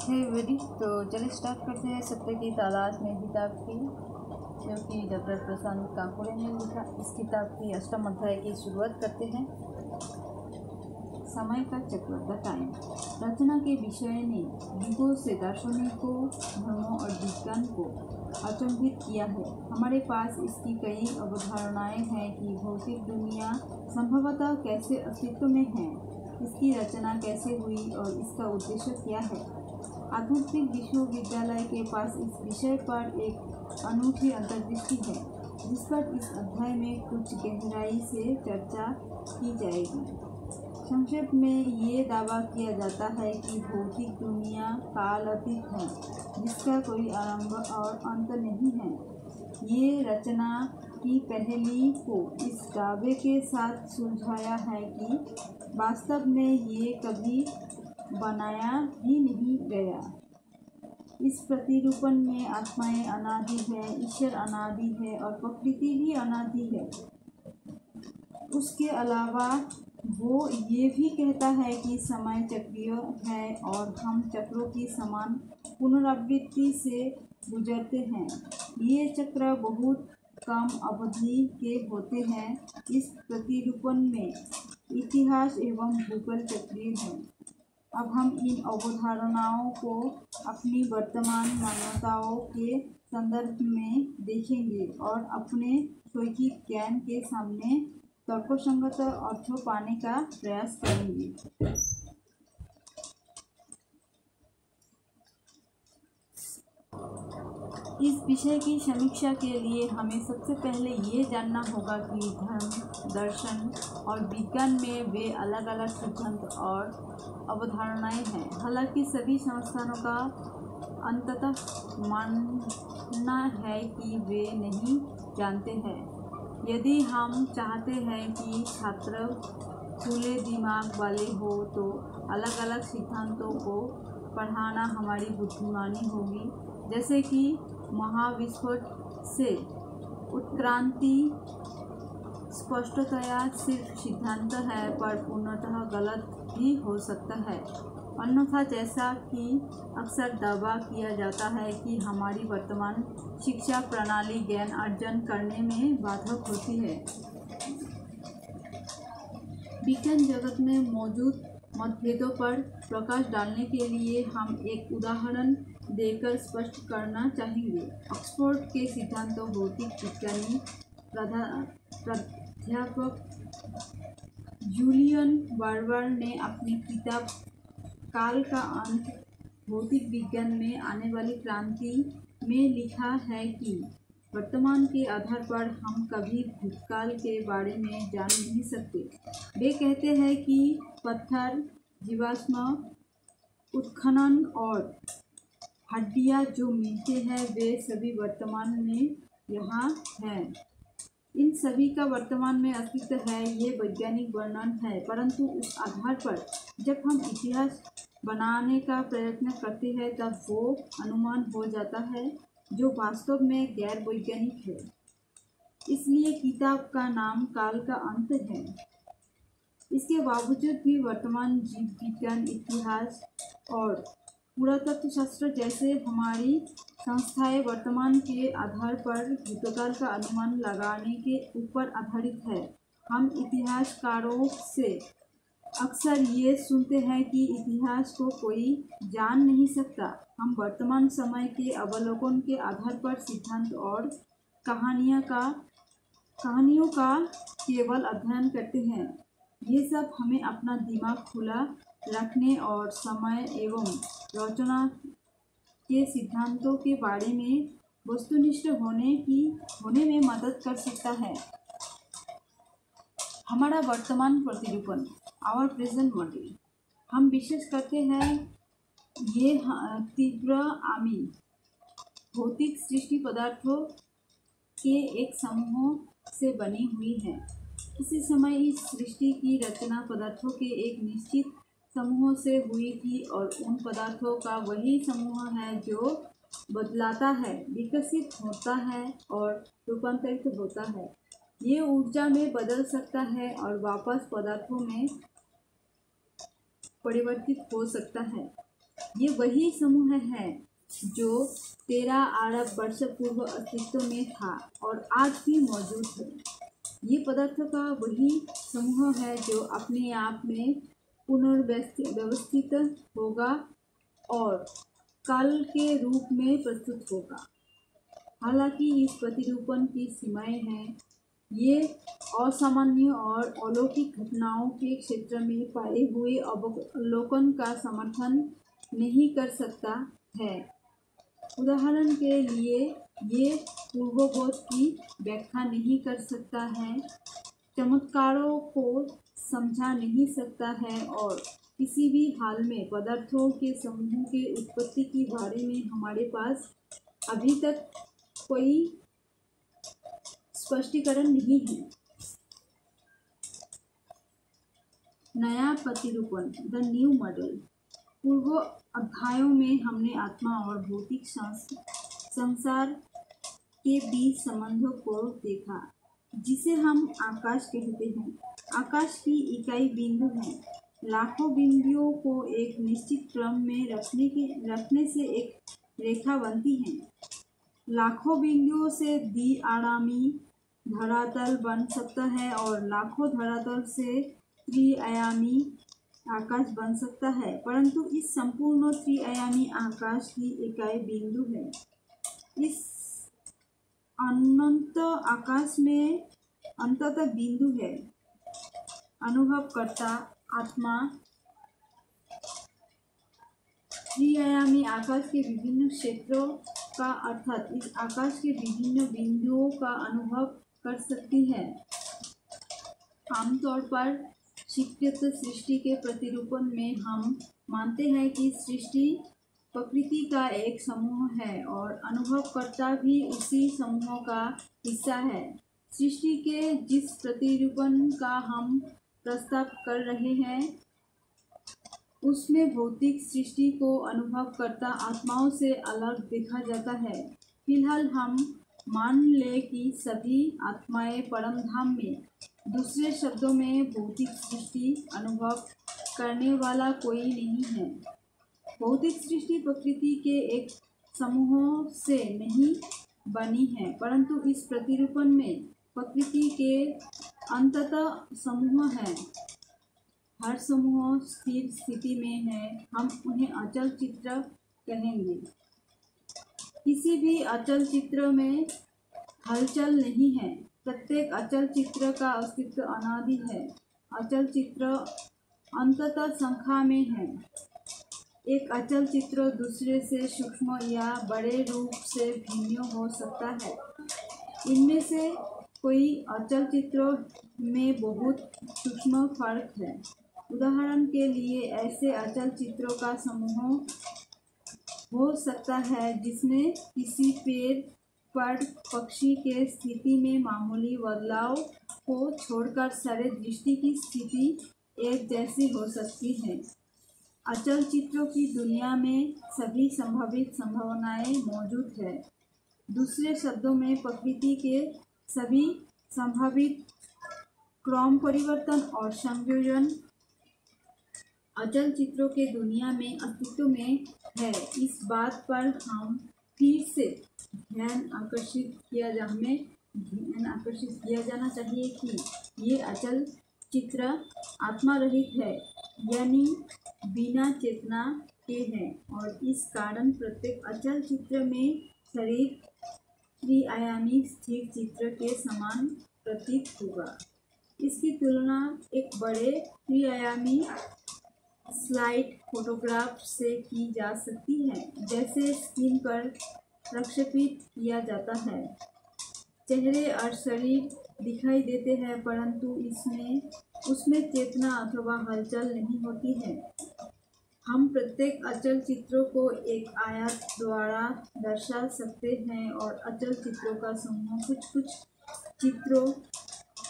है वेरी। तो चलिए स्टार्ट करते हैं सत्य की तलाश में किताब की, जो कि डॉक्टर प्रशांत काकुड़े ने लिखा। इस किताब की अष्टम अध्याय की शुरुआत करते हैं। समय का चक्र द टाइम। रचना के विषय ने युगों से दार्शनिकों, धर्मों और विज्ञान को अचंभित किया है। हमारे पास इसकी कई अवधारणाएं हैं कि भौतिक दुनिया संभवतः कैसे अस्तित्व में है, इसकी रचना कैसे हुई और इसका उद्देश्य क्या है। आध्यात्मिक विश्वविद्यालय के पास इस विषय पर एक अनूठी अंतर्दृष्टि है, जिस पर इस अध्याय में कुछ गहराई से चर्चा की जाएगी। संक्षेप में ये दावा किया जाता है कि भौतिक दुनिया कालातीत है, जिसका कोई आरंभ और अंत नहीं है। ये रचना की पहेली को इस दावे के साथ सुलझाया है कि वास्तव में ये कभी बनाया ही नहीं गया। इस प्रतिरूपण में आत्माएं अनादि है, ईश्वर अनादि है और प्रकृति भी अनादि है। उसके अलावा वो ये भी कहता है कि समय चक्रीय है और हम चक्रों की समान पुनरावृत्ति से गुजरते हैं। ये चक्र बहुत कम अवधि के होते हैं। इस प्रतिरूपण में इतिहास एवं भूगोल चक्रीय है। अब हम इन अवधारणाओं को अपनी वर्तमान मान्यताओं के संदर्भ में देखेंगे और अपने स्वैच्छिक ज्ञान के सामने तर्कसंगत अर्थ पाने का प्रयास करेंगे। इस विषय की समीक्षा के लिए हमें सबसे पहले ये जानना होगा कि धर्म, दर्शन और विज्ञान में वे अलग अलग सिद्धांत और अवधारणाएं हैं। हालांकि सभी संस्थानों का अंततः मानना है कि वे नहीं जानते हैं। यदि हम चाहते हैं कि छात्र खुले दिमाग वाले हो तो अलग अलग सिद्धांतों को पढ़ाना हमारी बुद्धिमानी होगी। जैसे कि महाविस्फोट से उत्क्रांति स्पष्टतया सिर्फ सिद्धांत है, पर पूर्णतः गलत भी हो सकता है। अन्यथा जैसा कि अक्सर दावा किया जाता है कि हमारी वर्तमान शिक्षा प्रणाली ज्ञान अर्जन करने में बाधक होती है। विज्ञान जगत में मौजूद मतभेदों पर प्रकाश डालने के लिए हम एक उदाहरण देकर स्पष्ट करना चाहेंगे। ऑक्सफोर्ड के सिद्धांत भौतिक विज्ञानी प्राध्यापक जूलियन बार्बर ने अपनी किताब काल का अंत भौतिक विज्ञान में आने वाली क्रांति में लिखा है कि वर्तमान के आधार पर हम कभी भूतकाल के बारे में जान नहीं सकते। वे कहते हैं कि पत्थर, जीवाश्म उत्खनन और हड्डियां जो मिलते हैं वे सभी वर्तमान में यहाँ हैं। इन सभी का वर्तमान में अस्तित्व है, ये वैज्ञानिक वर्णन है। परंतु उस आधार पर जब हम इतिहास बनाने का प्रयत्न करते हैं तब वो अनुमान हो जाता है जो वास्तव में गैर वैज्ञानिक है। इसलिए किताब का नाम काल का अंत है। इसके बावजूद भी वर्तमान जीव विज्ञान, इतिहास और पुरातत्व शास्त्र जैसे हमारी संस्थाएं वर्तमान के आधार पर भूतकाल का अनुमान लगाने के ऊपर आधारित है। हम इतिहासकारों से अक्सर ये सुनते हैं कि इतिहास को कोई जान नहीं सकता। हम वर्तमान समय के अवलोकन के आधार पर सिद्धांत और कहानियों का केवल अध्ययन करते हैं। ये सब हमें अपना दिमाग खुला रखने और समय एवं रचना के सिद्धांतों के बारे में वस्तुनिष्ठ होने में मदद कर सकता है। हमारा वर्तमान प्रतिरूपण, आवर प्रेजेंट मॉडल, हम विशेष करते हैं ये तीव्र आमी भौतिक सृष्टि पदार्थों के एक समूह से बनी हुई है। किसी समय इस सृष्टि की रचना पदार्थों के एक निश्चित समूह से हुई थी और उन पदार्थों का वही समूह है जो बदलाता है, विकसित होता है और रूपांतरित होता है। ये ऊर्जा में बदल सकता है और वापस पदार्थों में परिवर्तित हो सकता है। ये वही समूह है जो 13 अरब वर्ष पूर्व अस्तित्व में था और आज भी मौजूद है। ये पदार्थ का वही समूह है जो अपने आप में पुनर्व्यवस्थित होगा और काल के रूप में प्रस्तुत होगा। हालांकि इस प्रतिरूपण की सीमाएं हैं, ये असामान्य और अलौकिक घटनाओं के क्षेत्र में पाए हुए अवलोकन का समर्थन नहीं कर सकता है। उदाहरण के लिए, ये पूर्वबोध की व्याख्या नहीं कर सकता है, चमत्कारों को समझा नहीं सकता है और किसी भी हाल में पदार्थों के समूह के उत्पत्ति के बारे में हमारे पास अभी तक कोई स्पष्टीकरण नहीं है। नया प्रतिरूपण, द न्यू मॉडल। पूर्व अध्यायों में हमने आत्मा और भौतिक संसार के बीच संबंधों को देखा, जिसे हम आकाश कहते हैं। आकाश की इकाई बिंदु है। लाखों बिंदुओं को एक निश्चित क्रम में रखने से एक रेखा बनती है। लाखों बिंदुओं से द्विआयामी धरातल बन सकता है और लाखों धरातल से त्रिआयामी आकाश बन सकता है, परंतु इस संपूर्ण त्रिआयामी आकाश की इकाई बिंदु है। इस अनंत आकाश में अंततः बिंदु है। अनुभवकर्ता आत्मा त्रिआयामी आकाश के विभिन्न क्षेत्रों का अर्थात इस आकाश के विभिन्न बिंदुओं का अनुभव कर सकती है। आमतौर पर स्वीकृत सृष्टि के प्रतिरूपण में हम मानते हैं कि सृष्टि प्रकृति का एक समूह है और अनुभवकर्ता भी उसी समूह का हिस्सा है। सृष्टि के जिस प्रतिरूपण का हम प्रस्ताव कर रहे हैं, उसमें भौतिक सृष्टि को अनुभवकर्ता आत्माओं से अलग देखा जाता है। फिलहाल हम मान लें कि सभी आत्माएं परम धाम में, दूसरे शब्दों में भौतिक सृष्टि अनुभव करने वाला कोई नहीं है। भौतिक सृष्टि प्रकृति के एक समूह से नहीं बनी है, परंतु इस प्रतिरूपण में प्रकृति के अंततः समूह है। हर समूह स्थिर स्थिति में है। हम उन्हें अचल चित्र कहेंगे। किसी भी अचल चित्र में हलचल नहीं है। प्रत्येक अचल चित्र का अस्तित्व अनादि है। अचल चित्र अंततः संख्या में है। एक अचल चित्र दूसरे से सूक्ष्म या बड़े रूप से भिन्न हो सकता है। इनमें से कोई अचल चित्रों में बहुत सूक्ष्म फर्क है। उदाहरण के लिए, ऐसे अचल चित्रों का समूह हो सकता है जिसमें किसी पेड़ पर पक्षी के स्थिति में मामूली बदलाव को छोड़कर सारे दृष्टि की स्थिति एक जैसी हो सकती है। अचल चित्रों की दुनिया में सभी संभावित संभावनाएं मौजूद है। दूसरे शब्दों में, प्रकृति के सभी संभावित क्रम परिवर्तन और संयोजन अचल चित्रों के दुनिया में अस्तित्व में है। इस बात पर हम फिर से ध्यान आकर्षित किया जाना चाहिए कि ये अचल चित्र आत्मा रहित है, यानी बिना चेतना के हैं और इस कारण प्रत्येक अचल चित्र में शरीर त्रिआयामी स्थिर चित्र के समान प्रतीत होगा। इसकी तुलना एक बड़े त्रिआयामी स्लाइड फोटोग्राफ से की जा सकती है, जैसे स्क्रीन पर प्रक्षेपित किया जाता है। चेहरे और शरीर दिखाई देते हैं, परंतु उसमें चेतना अथवा हलचल नहीं होती है। हम प्रत्येक अचल चित्रों को एक आयत द्वारा दर्शा सकते हैं और अचल चित्रों का समूह कुछ चित्रों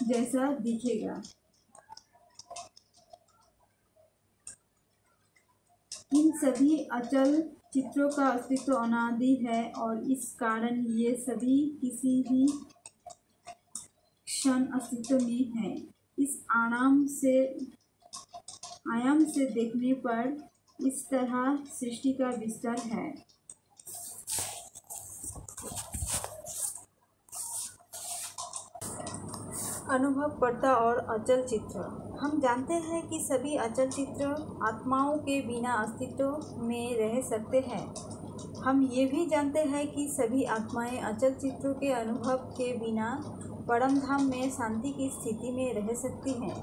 जैसा दिखेगा। इन सभी अचल चित्रों का अस्तित्व अनादि है और इस कारण ये सभी किसी भी क्षण अस्तित्व में है। इस आयाम से देखने पर इस तरह सृष्टि का विस्तार है। अनुभवकर्ता और अचल चित्र। हम जानते हैं कि सभी अचल चित्र आत्माओं के बिना अस्तित्व में रह सकते हैं। हम ये भी जानते हैं कि सभी आत्माएं अचल चित्रों के अनुभव के बिना परम धाम में शांति की स्थिति में रह सकती हैं।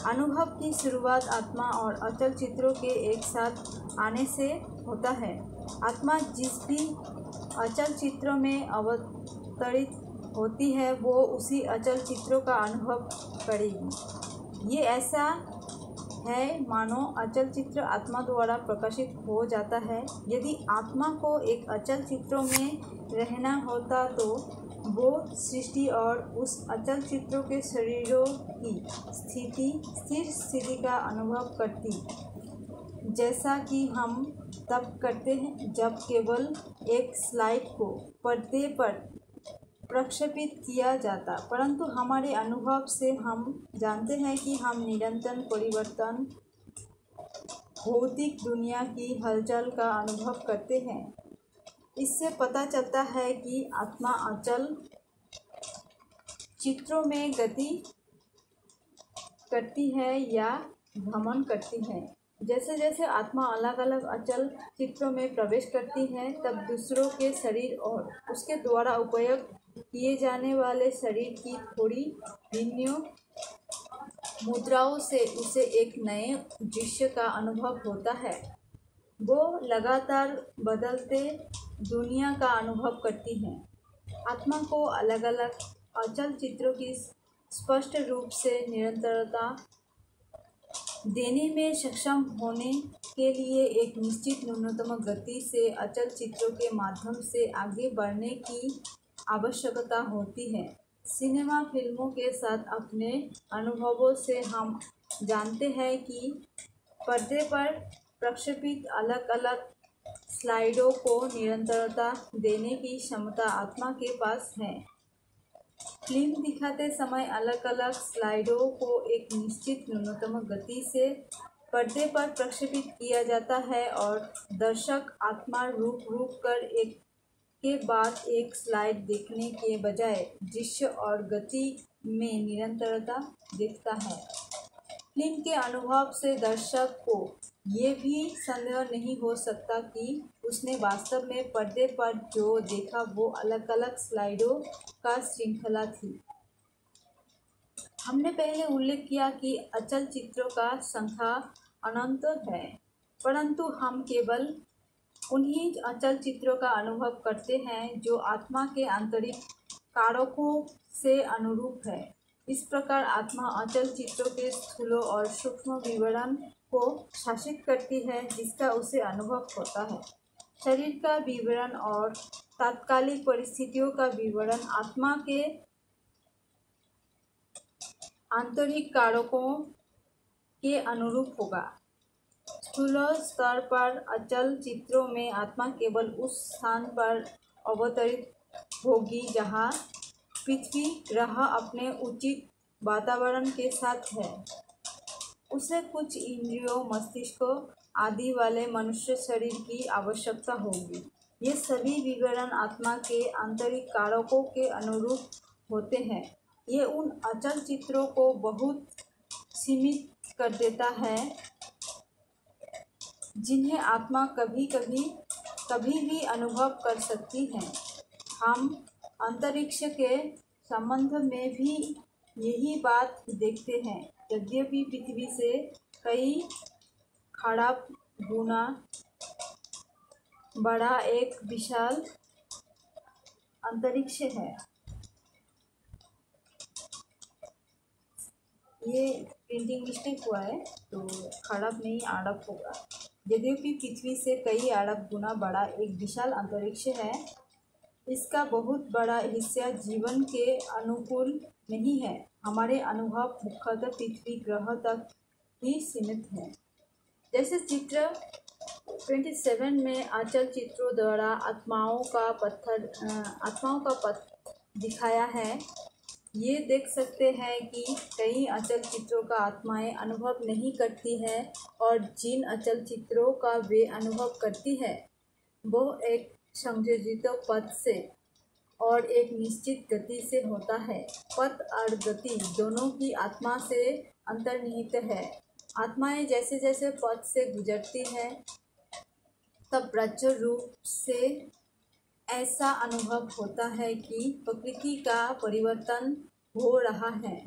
अनुभव की शुरुआत आत्मा और अचल चित्रों के एक साथ आने से होता है। आत्मा जिस भी अचल चित्रों में अवतरित होती है वो उसी अचल चित्रों का अनुभव करेगी। ये ऐसा है मानो अचल चित्र आत्मा द्वारा प्रकाशित हो जाता है। यदि आत्मा को एक अचल चित्रों में रहना होता तो वो सृष्टि और उस अचल चित्रों के शरीरों की स्थिर स्थिति का अनुभव करती, जैसा कि हम तब करते हैं जब केवल एक स्लाइड को पर्दे पर प्रक्षेपित किया जाता। परंतु हमारे अनुभव से हम जानते हैं कि हम निरंतर परिवर्तन भौतिक दुनिया की हलचल का अनुभव करते हैं। इससे पता चलता है कि आत्मा अचल चित्रों में गति करती है या भ्रमण करती है। जैसे जैसे आत्मा अलग अलग अचल चित्रों में प्रवेश करती है तब दूसरों के शरीर और उसके द्वारा उपयोग किए जाने वाले शरीर की थोड़ी भिन्न मुद्राओं से उसे एक नए दृश्य का अनुभव होता है। वो लगातार बदलते दुनिया का अनुभव करती हैं। आत्मा को अलग अलग अचल चित्रों की स्पष्ट रूप से निरंतरता देने में सक्षम होने के लिए एक निश्चित न्यूनतम गति से अचल चित्रों के माध्यम से आगे बढ़ने की आवश्यकता होती है। सिनेमा फिल्मों के साथ अपने अनुभवों से हम जानते हैं कि पर्दे पर प्रक्षेपित अलग अलग स्लाइडों को निरंतरता देने की क्षमता आत्मा के पास है। फिल्म दिखाते समय अलग अलग स्लाइडों को एक निश्चित न्यूनतम गति से पर्दे पर प्रक्षेपित किया जाता है और दर्शक आत्मा रुक कर एक के बाद एक स्लाइड देखने के बजाय दृश्य और गति में निरंतरता देखता है। फिल्म के अनुभव से दर्शक को ये भी संदेह नहीं हो सकता कि उसने वास्तव में पर्दे पर जो देखा वो अलग अलग स्लाइडों का श्रृंखला थी। हमने पहले उल्लेख किया कि अचल चित्रों का संख्या अनंत है, परंतु हम केवल उन्हीं अचल चित्रों का अनुभव करते हैं जो आत्मा के आंतरिक कारकों से अनुरूप है। इस प्रकार आत्मा अचल चित्रों के स्थूल और सूक्ष्म विवरण को शासित करती है जिसका उसे अनुभव होता है। शरीर का विवरण और तात्कालिक परिस्थितियों का विवरण आत्मा के आंतरिक कारकों के अनुरूप होगा। स्थूल स्तर पर अचल चित्रों में आत्मा केवल उस स्थान पर अवतरित होगी जहाँ पृथ्वी ग्रह अपने उचित वातावरण के साथ है। उसे कुछ इंद्रियों, मस्तिष्क आदि वाले मनुष्य शरीर की आवश्यकता होगी। ये सभी विवरण आत्मा के आंतरिक कारकों के अनुरूप होते हैं। ये उन अचल चित्रों को बहुत सीमित कर देता है जिन्हें आत्मा कभी भी अनुभव कर सकती है। हम अंतरिक्ष के संबंध में भी यही बात देखते हैं। यद्यपि पृथ्वी से कई खरब गुना बड़ा एक विशाल अंतरिक्ष है। ये प्रिंटिंग मिस्टेक हुआ है तो खरब नहीं अरब होगा। यद्यपि पृथ्वी से कई अरब गुना बड़ा एक विशाल अंतरिक्ष है, इसका बहुत बड़ा हिस्सा जीवन के अनुकूल नहीं है। हमारे अनुभव मुख्यतः पृथ्वी ग्रह तक ही सीमित है। जैसे चित्र 27 में अचल चित्रों द्वारा आत्माओं का पथ दिखाया है। ये देख सकते हैं कि कई अचल चित्रों का आत्माएं अनुभव नहीं करती है और जिन अचल चित्रों का वे अनुभव करती है वो एक संयोजित पथ से और एक निश्चित गति से होता है। पथ और गति दोनों की आत्मा से अंतर्निहित है। आत्माएं जैसे जैसे पथ से गुजरती है तब प्रचुर रूप से ऐसा अनुभव होता है कि प्रकृति का परिवर्तन हो रहा है।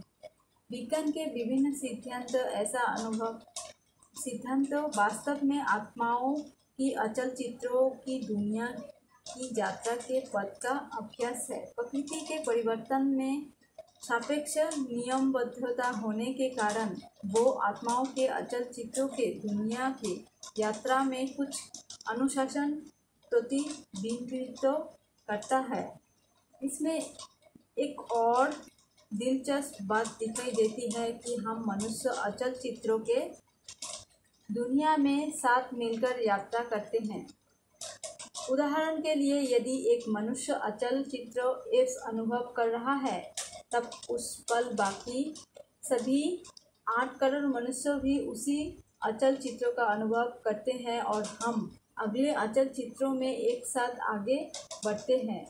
विज्ञान के विभिन्न सिद्धांत वास्तव में आत्माओं की अचल चित्रों की दुनिया की यात्रा के पथ का अभ्यास है। प्रकृति के परिवर्तन में सापेक्ष नियमबद्धता होने के कारण वो आत्माओं के अचल चित्रों के दुनिया की यात्रा में कुछ अनुशासन प्रतिबिंबित करता है। इसमें एक और दिलचस्प बात दिखाई देती है कि हम मनुष्य अचल चित्रों के दुनिया में साथ मिलकर यात्रा करते हैं। उदाहरण के लिए यदि एक मनुष्य अचल चित्र एफ अनुभव कर रहा है तब उस पल बाकी सभी 8 करोड़ मनुष्य भी उसी अचल चित्रों का अनुभव करते हैं और हम अगले अचल चित्रों में एक साथ आगे बढ़ते हैं।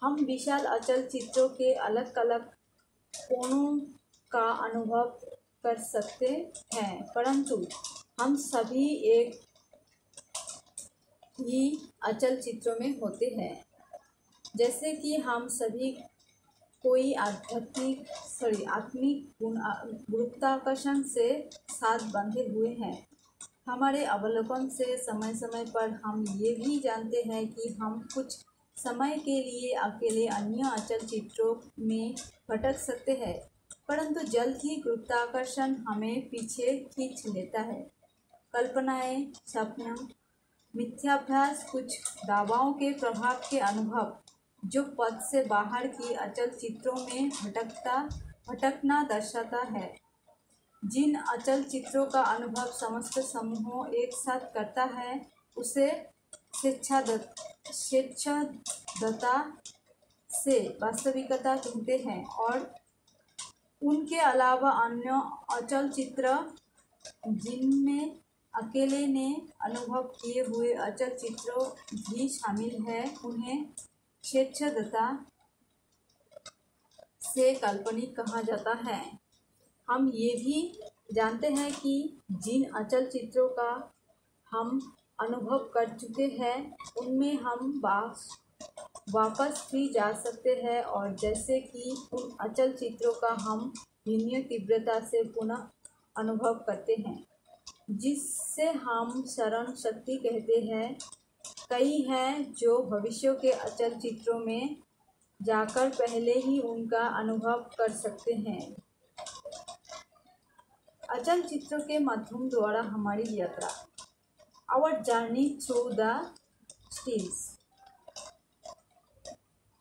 हम विशाल अचल चित्रों के अलग अलग कोणों का अनुभव कर सकते हैं परंतु हम सभी एक ही अचल चित्रों में होते हैं। जैसे कि हम सभी कोई आत्मिक गुरुत्वाकर्षण से साथ बंधे हुए हैं। हमारे अवलोकन से समय समय पर हम ये भी जानते हैं कि हम कुछ समय के लिए अकेले अन्य अचल चित्रों में भटक सकते हैं परंतु जल्द ही गुरुत्वाकर्षण हमें पीछे खींच लेता है। कल्पनाएं, सपना, मिथ्याभ्यास, कुछ दावाओं के प्रभाव के अनुभव जो पथ से बाहर की अचल चित्रों में भटकना दर्शाता है। जिन अचल चित्रों का अनुभव समस्त समूहों एक साथ करता है उसे स्वेच्छादता से वास्तविकता कहते हैं और उनके अलावा अन्य अचल चित्र जिनमें अकेले ने अनुभव किए हुए अचल चित्रों भी शामिल है उन्हें स्वेच्छादता से काल्पनिक कहा जाता है। हम ये भी जानते हैं कि जिन अचल चित्रों का हम अनुभव कर चुके हैं उनमें हम वापस भी जा सकते हैं और जैसे कि उन अचल चित्रों का हम भिन्न तीव्रता से पुनः अनुभव करते हैं जिससे हम स्मरण शक्ति कहते हैं। कई हैं जो भविष्य के अचल चित्रों में जाकर पहले ही उनका अनुभव कर सकते हैं। अचल चित्रों के माध्यम द्वारा हमारी यात्रा, our journey through the stills.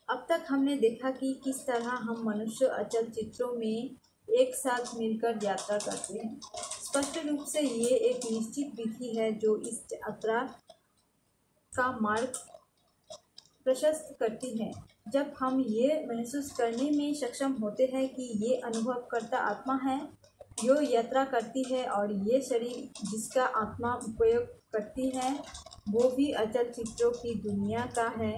अब तक हमने देखा कि किस तरह हम मनुष्य अचल चित्रों में एक साथ मिलकर यात्रा करते हैं। स्पष्ट रूप से ये एक निश्चित विधि है जो इस यात्रा का मार्ग प्रशस्त करती है। जब हम ये महसूस करने में सक्षम होते हैं कि ये अनुभवकर्ता आत्मा है जो यात्रा करती है और ये शरीर जिसका आत्मा उपयोग करती है वो भी अचल चित्रों की दुनिया का है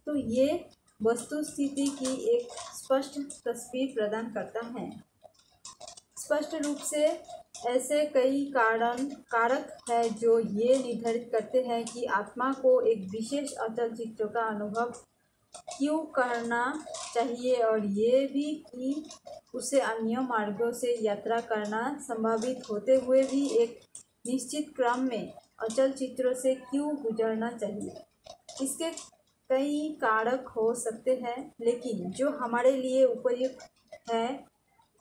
तो ये वस्तुस्थिति की एक स्पष्ट तस्वीर प्रदान करता है। स्पष्ट रूप से ऐसे कई कारक है जो ये निर्धारित करते हैं कि आत्मा को एक विशेष अचल चित्र का अनुभव क्यों करना चाहिए और ये भी कि उसे अन्य मार्गों से यात्रा करना संभावित होते हुए भी एक निश्चित क्रम में अचल चित्रों से क्यों गुजरना चाहिए। इसके कई कारक हो सकते हैं लेकिन जो हमारे लिए उपयुक्त है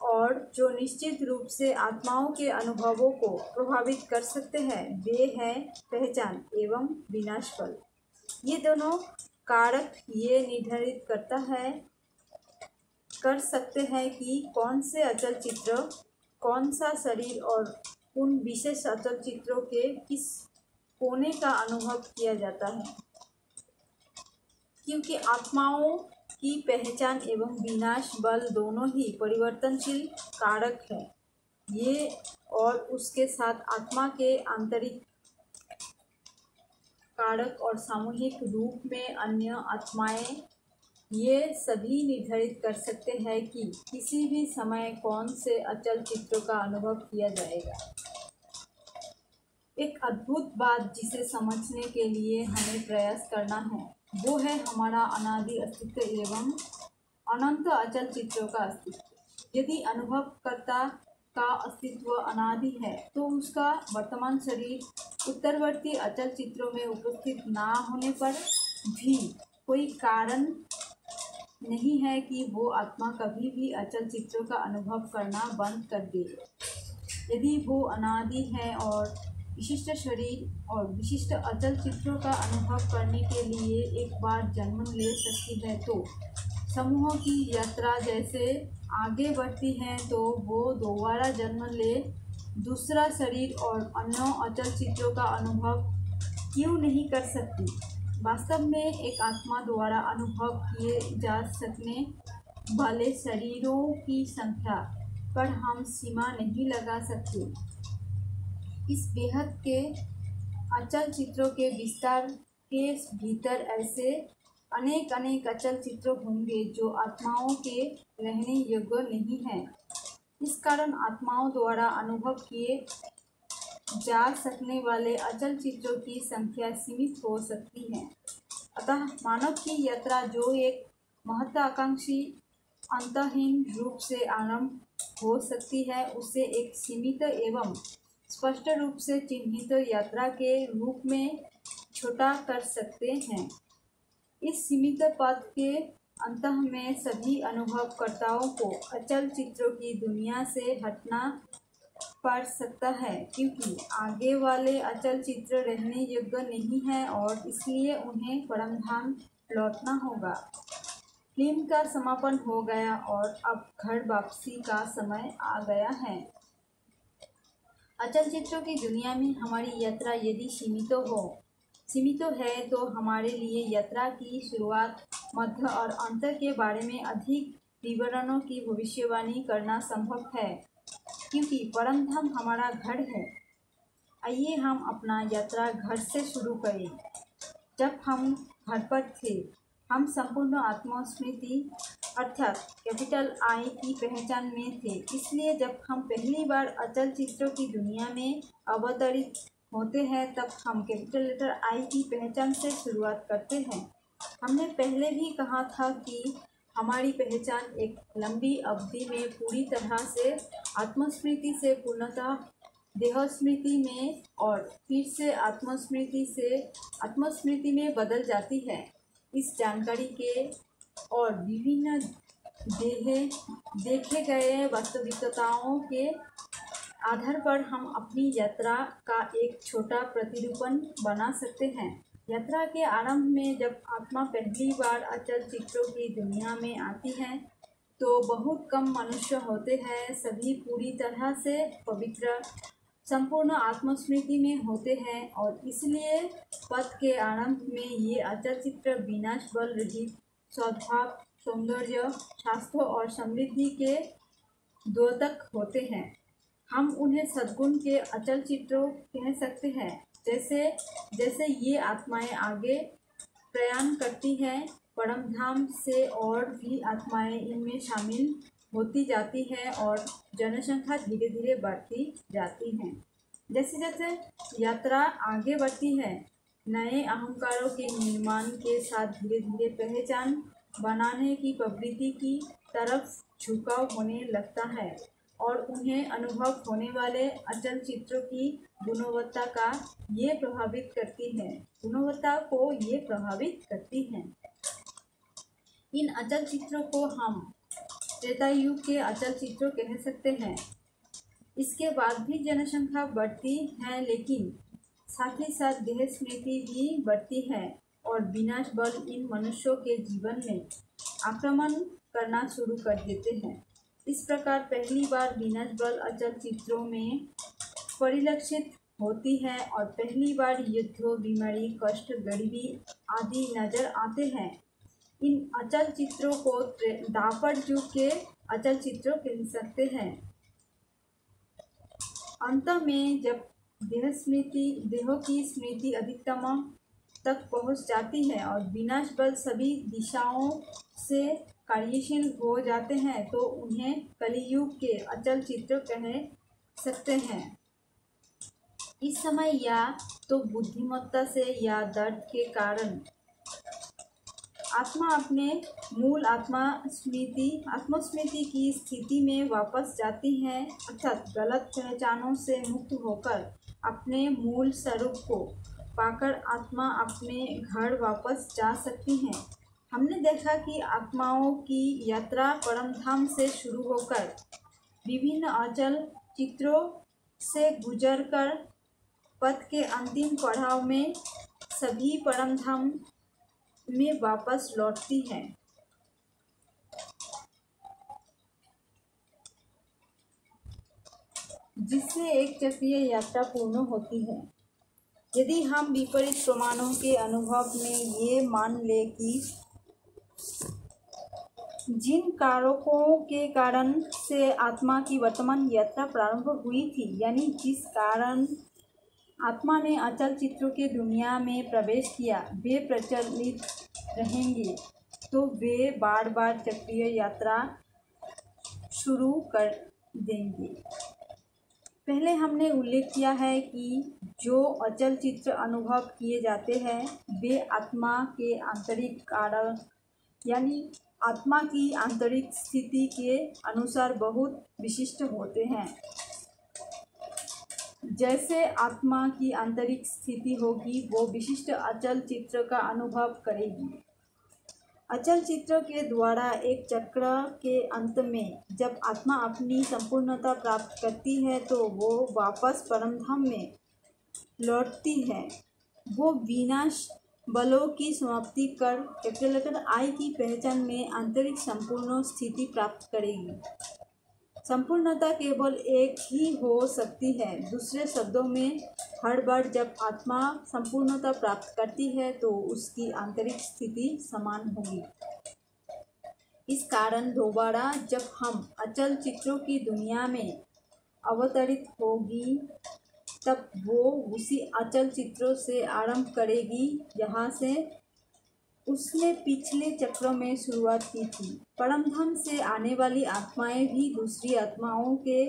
और जो निश्चित रूप से आत्माओं के अनुभवों को प्रभावित कर सकते हैं वे हैं पहचान एवं विनाशफल। ये दोनों कारक ये निर्धारित कर सकते हैं कि कौन से अचल चित्र, कौन सा शरीर और उन विशेष अचल चित्रों के किस कोने का अनुभव किया जाता है। क्योंकि आत्माओं की पहचान एवं विनाश बल दोनों ही परिवर्तनशील कारक है। ये और उसके साथ आत्मा के आंतरिक कारक और सामूहिक रूप में अन्य आत्माएं, ये सभी निर्धारित कर सकते हैं कि किसी भी समय कौन से अचल चित्रों का अनुभव किया जाएगा। एक अद्भुत बात जिसे समझने के लिए हमें प्रयास करना है वो है हमारा अनादि अस्तित्व एवं अनंत अचल चित्रों का अस्तित्व। यदि अनुभवकर्ता का अस्तित्व अनादि है तो उसका वर्तमान शरीर उत्तरवर्ती अचल चित्रों में उपस्थित ना होने पर भी कोई कारण नहीं है कि वो आत्मा कभी भी अचल चित्रों का अनुभव करना बंद कर दे। यदि वो अनादि है और विशिष्ट शरीर और विशिष्ट अचल चित्रों का अनुभव करने के लिए एक बार जन्म ले सकती है तो समूहों की यात्रा जैसे आगे बढ़ती है तो वो दोबारा जन्म ले दूसरा शरीर और अन्य अचल चित्रों का अनुभव क्यों नहीं कर सकती। वास्तव में एक आत्मा द्वारा अनुभव किए जा सकने वाले शरीरों की संख्या पर हम सीमा नहीं लगा सकते। इस बेहद के अचल चित्रों के विस्तार के भीतर ऐसे अनेक अचल चित्र होंगे जो आत्माओं के रहने योग्य नहीं हैं। इस कारण आत्माओं द्वारा अनुभव किए जा सकने वाले अचल चित्रों की संख्या सीमित हो सकती है। अतः मानव की यात्रा जो एक महत्वाकांक्षी अंतहीन रूप से आरंभ हो सकती है उसे एक सीमित एवं स्पष्ट रूप से चिन्हित यात्रा के रूप में छोटा कर सकते हैं। इस सीमित पथ के अंत में सभी अनुभवकर्ताओं को अचल चित्रों की दुनिया से हटना पड़ सकता है क्योंकि आगे वाले अचल चित्र रहने योग्य नहीं है और इसलिए उन्हें परमधाम लौटना होगा। फिल्म का समापन हो गया और अब घर वापसी का समय आ गया है। अचल चित्रों की दुनिया में हमारी यात्रा यदि सीमित है तो हमारे लिए यात्रा की शुरुआत, मध्य और अंत के बारे में अधिक विवरणों की भविष्यवाणी करना संभव है क्योंकि परम धाम हमारा घर है। आइए हम अपना यात्रा घर से शुरू करें। जब हम घर पर थे हम संपूर्ण आत्मस्मृति अर्थात कैपिटल आई की पहचान में थे। इसलिए जब हम पहली बार अचल चित्रों की दुनिया में अवतरित होते हैं तब हम कैपिटल लेटर आई की पहचान से शुरुआत करते हैं। हमने पहले भी कहा था कि हमारी पहचान एक लंबी अवधि में पूरी तरह से आत्मस्मृति से पूर्णतः देह स्मृति में और फिर से आत्मस्मृति में बदल जाती है। इस जानकारी के और विभिन्न देखे गए वास्तविकताओं के आधार पर हम अपनी यात्रा का एक छोटा प्रतिरूपण बना सकते हैं। यात्रा के आरंभ में जब आत्मा पहली बार अचल चित्रों की दुनिया में आती है तो बहुत कम मनुष्य होते हैं। सभी पूरी तरह से पवित्र संपूर्ण आत्मस्मृति में होते हैं और इसलिए पथ के आरंभ में ये अचल चित्र विनाश बल रहित सद्भाव, सौंदर्य, स्वास्थ्य और समृद्धि के द्योतक होते हैं। हम उन्हें सद्गुण के अचल चित्रों कह सकते हैं। जैसे ये आत्माएं आगे प्रयाण करती हैं परम धाम से और भी आत्माएं इनमें शामिल होती जाती हैं और जनसंख्या धीरे धीरे बढ़ती जाती है। जैसे जैसे यात्रा आगे बढ़ती है नए अहंकारों के निर्माण के साथ धीरे धीरे पहचान बनाने की प्रवृत्ति की तरफ झुकाव होने लगता है और उन्हें अनुभव होने वाले अचल चित्रों की गुणवत्ता को ये प्रभावित करती है। इन अचल चित्रों को हम त्रेता युग के अचल चित्रों कह सकते हैं। इसके बाद भी जनसंख्या बढ़ती है लेकिन साथ ही साथ देह स्मृति भी बढ़ती है और विनाश बल इन मनुष्यों के जीवन में आक्रमण करना शुरू कर देते हैं। इस प्रकार पहली बार विनाश बल अचल चित्रों में परिलक्षित होती है और पहली बार युद्ध, बीमारी, कष्ट, गरीबी आदि नजर आते हैं। इन अचल चित्रों को द्वापर युग के अचल चित्रों कह सकते हैं। अंत में जब देहों की स्मृति अधिकतम तक पहुंच जाती है और विनाश बल सभी दिशाओं से कार्यशील हो जाते हैं तो उन्हें कलियुग के अचल चित्र कह सकते हैं। इस समय या तो बुद्धिमत्ता से या दर्द के कारण आत्मा अपने मूल आत्मस्मृति की स्थिति में वापस जाती है, अर्थात गलत पहचानों से मुक्त होकर अपने मूल स्वरूप को पाकर आत्मा अपने घर वापस जा सकती है। हमने देखा कि आत्माओं की यात्रा परमधाम से शुरू होकर विभिन्न अचल चित्रों से गुजरकर पथ के अंतिम पड़ाव में सभी परमधाम में वापस लौटती है। जिससे एक चक्रीय यात्रा पूर्ण होती है। यदि हम विपरीत प्रमाणों के अनुभव में ये मान ले कि जिन कारकों के कारण से आत्मा की वर्तमान यात्रा प्रारंभ हुई थी, यानी जिस कारण आत्मा ने अचल चित्रों के दुनिया में प्रवेश किया, वे प्रचलित रहेंगे, तो वे बार बार चक्रीय यात्रा शुरू कर देंगे। पहले हमने उल्लेख किया है कि जो अचल चित्र अनुभव किए जाते हैं वे आत्मा के आंतरिक कारक यानी आत्मा की आंतरिक स्थिति के अनुसार बहुत विशिष्ट होते हैं। जैसे आत्मा की आंतरिक स्थिति होगी वो विशिष्ट अचल चित्र का अनुभव करेगी। अचल चित्र के द्वारा एक चक्र के अंत में जब आत्मा अपनी संपूर्णता प्राप्त करती है तो वो वापस परमधाम में लौटती है। वो विनाश बलों की समाप्ति कर कैपिटल लेटर आई की पहचान में आंतरिक संपूर्ण स्थिति प्राप्त करेगी। संपूर्णता केवल एक ही हो सकती है। दूसरे शब्दों में हर बार जब आत्मा संपूर्णता प्राप्त करती है तो उसकी आंतरिक स्थिति समान होगी। इस कारण दोबारा जब हम अचल चित्रों की दुनिया में अवतरित होगी तब वो उसी अचल चित्रों से आरंभ करेगी जहाँ से उसने पिछले चक्रों में शुरुआत की थी। परमधाम से आने वाली आत्माएं भी दूसरी आत्माओं के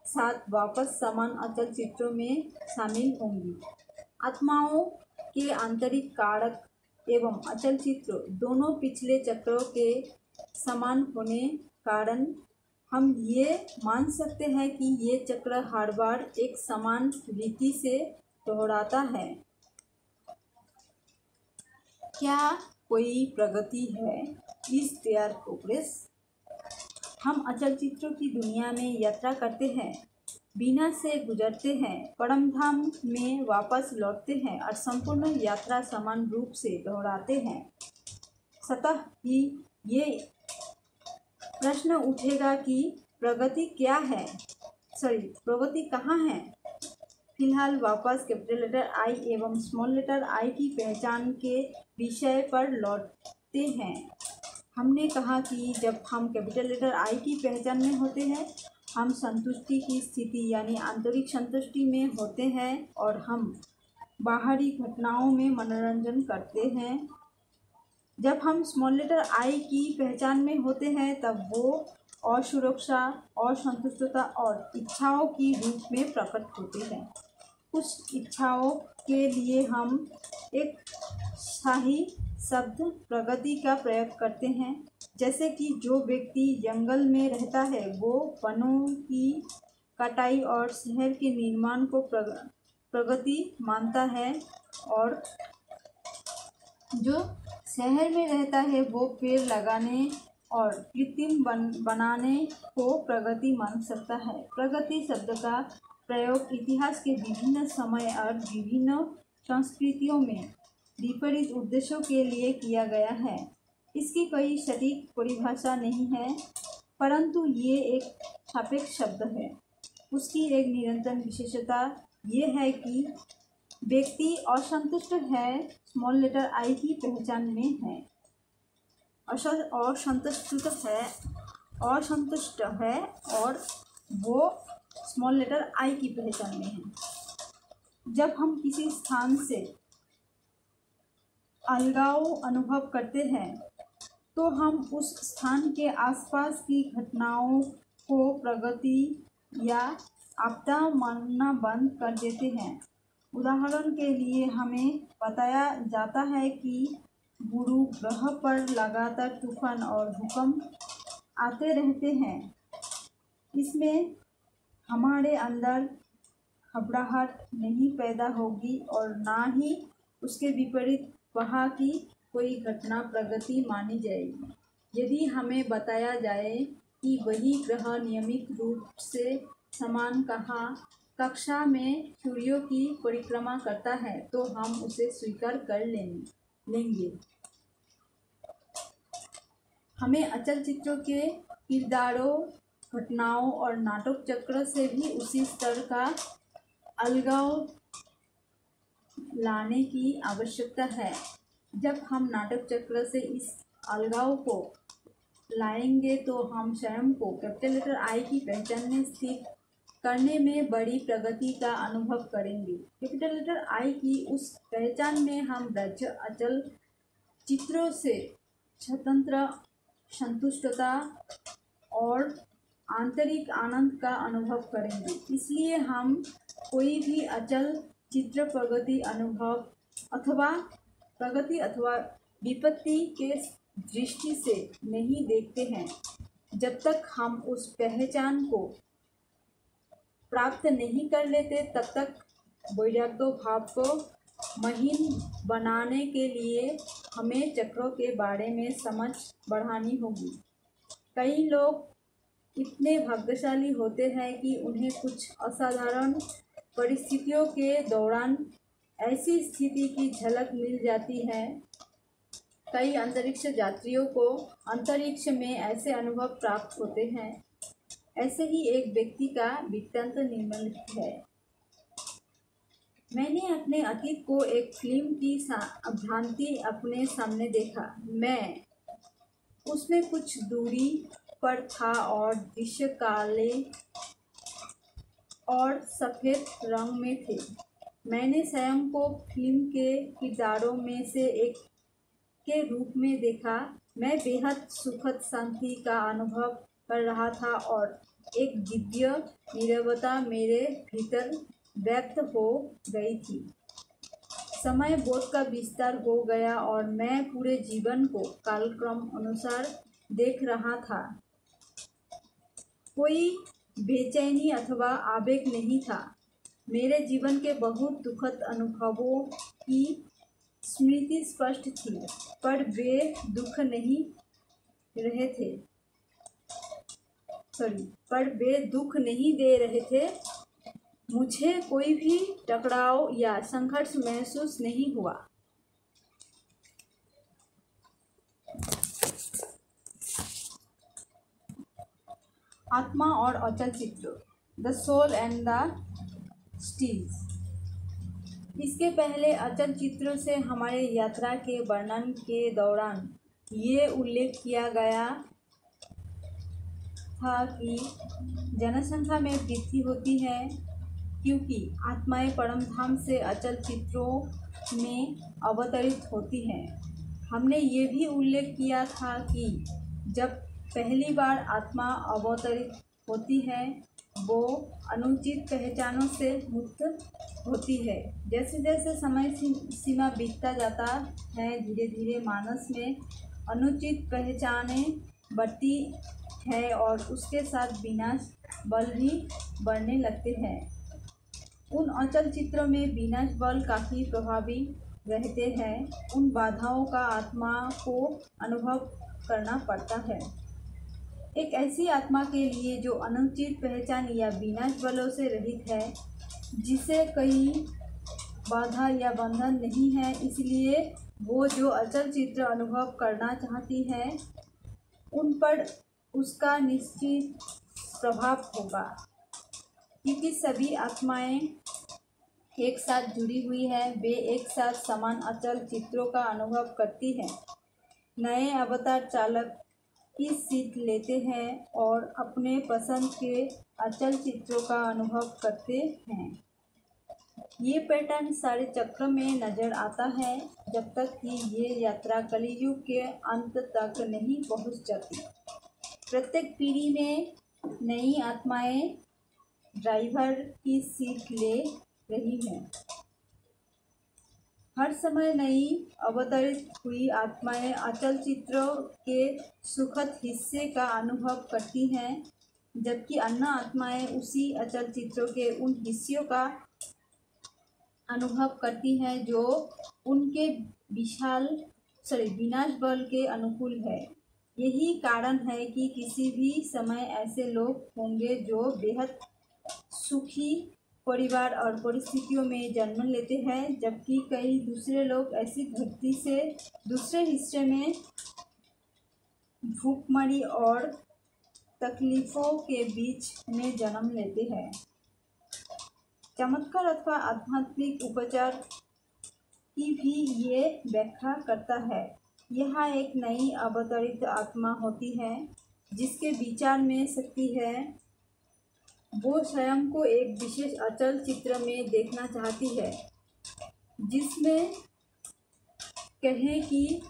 साथ वापस समान अचल चित्रों में शामिल होंगी। आत्माओं के आंतरिक कारक एवं अचल चित्र दोनों पिछले चक्रों के समान होने कारण हम ये मान सकते हैं कि ये चक्र हर बार एक समान रीति से दोहराता है। क्या कोई प्रगति है? Is there progress? हम अचल चित्रों की दुनिया में यात्रा करते हैं, विनाश से गुजरते हैं, परमधाम में वापस लौटते हैं और संपूर्ण यात्रा समान रूप से दोहराते हैं। सतह ही ये प्रश्न उठेगा कि प्रगति क्या है? प्रगति कहाँ है? फिलहाल वापस कैपिटल लेटर आई एवं स्मॉल लेटर आई की पहचान के विषय पर लौटते हैं। हमने कहा कि जब हम कैपिटल लेटर आई की पहचान में होते हैं हम संतुष्टि की स्थिति यानी आंतरिक संतुष्टि में होते हैं और हम बाहरी घटनाओं में मनोरंजन करते हैं। जब हम स्मॉल लेटर आई की पहचान में होते हैं तब वो असुरक्षा, असंतुष्टता और इच्छाओं की रूप में प्रकट होते हैं। कुछ इच्छाओं के लिए हम एक शाही शब्द प्रगति का प्रयोग करते हैं, जैसे कि जो व्यक्ति जंगल में रहता है वो वनों की कटाई और शहर के निर्माण को प्रगति मानता है और जो शहर में रहता है वो पेड़ लगाने और कृत्रिम बनाने को प्रगति मान सकता है। प्रगति शब्द का प्रयोग इतिहास के विभिन्न समय और विभिन्न संस्कृतियों में विपरीत उद्देश्यों के लिए किया गया है। इसकी कोई सटीक परिभाषा नहीं है, परंतु ये एक सापेक्ष शब्द है। उसकी एक निरंतर विशेषता ये है कि व्यक्ति असंतुष्ट है, स्मॉल लेटर आई की पहचान में है। असंतुष्ट है और वो स्मॉल लेटर आई की पहचान में है। जब हम किसी स्थान से अलगाव अनुभव करते हैं तो हम उस स्थान के आसपास की घटनाओं को प्रगति या आपदा मानना बंद कर देते हैं। उदाहरण के लिए हमें बताया जाता है कि गुरु ग्रह पर लगातार तूफान और भूकंप आते रहते हैं। इसमें हमारे अंदर घबराहट नहीं पैदा होगी और ना ही उसके विपरीत वहाँ की कोई घटना प्रगति मानी जाएगी। यदि हमें बताया जाए कि वही ग्रह नियमित रूप से समान कक्षा में सूर्य की परिक्रमा करता है तो हम उसे स्वीकार कर लेंगे। हमें अचल चित्रों के किरदारों, घटनाओं और नाटक चक्र से भी उसी स्तर का अलगाव लाने की आवश्यकता है। जब हम नाटक चक्र से इस अलगाव को लाएंगे तो हम स्वयं को कैपिटल लेटर आई की पहचान में स्थित करने में बड़ी प्रगति का अनुभव करेंगे। कैपिटल लेटर आई की उस पहचान में हम रज अचल चित्रों से स्वतंत्र संतुष्टता और आंतरिक आनंद का अनुभव करेंगे। इसलिए हम कोई भी अचल चित्र प्रगति अथवा विपत्ति के दृष्टि से नहीं देखते हैं। जब तक हम उस पहचान को प्राप्त नहीं कर लेते तब तक वैराग्य भाव को महीन बनाने के लिए हमें चक्रों के बारे में समझ बढ़ानी होगी। कई लोग इतने भाग्यशाली होते हैं कि उन्हें कुछ असाधारण परिस्थितियों के दौरान ऐसी स्थिति की झलक मिल जाती है। कई अंतरिक्ष यात्रियों को अंतरिक्ष में ऐसे अनुभव प्राप्त होते हैं। ऐसे ही एक व्यक्ति का वृत्तांत निम्नलिखित है। मैंने अपने अतीत को एक फिल्म की भ्रांति अपने सामने देखा। मैं उसमें कुछ दूरी पर था और दृश्य काले और सफ़ेद रंग में थे। मैंने स्वयं को फिल्म के किरदारों में से एक के रूप में देखा। मैं बेहद सुखद शांति का अनुभव कर रहा था और एक दिव्य नीरवता मेरे भीतर व्यक्त हो गई थी। समय बोध का विस्तार हो गया और मैं पूरे जीवन को कालक्रम अनुसार देख रहा था। कोई बेचैनी अथवा आवेग नहीं था। मेरे जीवन के बहुत दुखद अनुभवों की स्मृति स्पष्ट थी, पर वे दुख नहीं दे रहे थे। मुझे कोई भी टकराव या संघर्ष महसूस नहीं हुआ। आत्मा और अचल चित्र, the soul and the stills. इसके पहले अचल चित्र से हमारे यात्रा के वर्णन के दौरान ये उल्लेख किया गया था कि जनसंख्या में वृद्धि होती है क्योंकि आत्माएं परमधाम से अचल चित्रों में अवतरित होती हैं। हमने ये भी उल्लेख किया था कि जब पहली बार आत्मा अवतरित होती है वो अनुचित पहचानों से मुक्त होती है। जैसे जैसे समय सीमा बीतता जाता है धीरे धीरे मानस में अनुचित पहचानें बढ़ती है और उसके साथ विनाश बल भी बढ़ने लगते हैं। उन अचल चित्रों में विनाश बल काफ़ी प्रभावी रहते हैं। उन बाधाओं का आत्मा को अनुभव करना पड़ता है। एक ऐसी आत्मा के लिए जो अनुचित पहचान या विनाश बलों से रहित है, जिसे कोई बाधा या बंधन नहीं है, इसलिए वो जो अचल चित्र अनुभव करना चाहती है उन पर उसका निश्चित प्रभाव होगा। क्योंकि सभी आत्माएं एक साथ जुड़ी हुई है, वे एक साथ समान अचल चित्रों का अनुभव करती हैं। नए अवतार चालक की सीट लेते हैं और अपने पसंद के अचल चित्रों का अनुभव करते हैं। ये पैटर्न सारे चक्र में नजर आता है जब तक कि ये यात्रा कलियुग के अंत तक नहीं पहुंच जाती। प्रत्येक पीढ़ी में नई आत्माएं ड्राइवर की सीट ले रही हैं। हर समय नई अवतरित हुई आत्माएं अचल चित्रों के सुखद हिस्से का अनुभव करती हैं, जबकि अन्य आत्माएं उसी अचल चित्रों के उन हिस्सों का अनुभव करती हैं जो उनके विनाश बल के अनुकूल है। यही कारण है कि किसी भी समय ऐसे लोग होंगे जो बेहद सुखी परिवार और परिस्थितियों में जन्म लेते हैं, जबकि कई दूसरे लोग ऐसी धरती से दूसरे हिस्से में भूखमरी और तकलीफों के बीच में जन्म लेते हैं। चमत्कार अथवा आध्यात्मिक उपचार की भी ये व्याख्या करता है। यहाँ एक नई अवतरित आत्मा होती है जिसके विचार में शक्ति है। वो स्वयं को एक विशेष अचल चित्र में देखना चाहती है, जिसमें कहें कि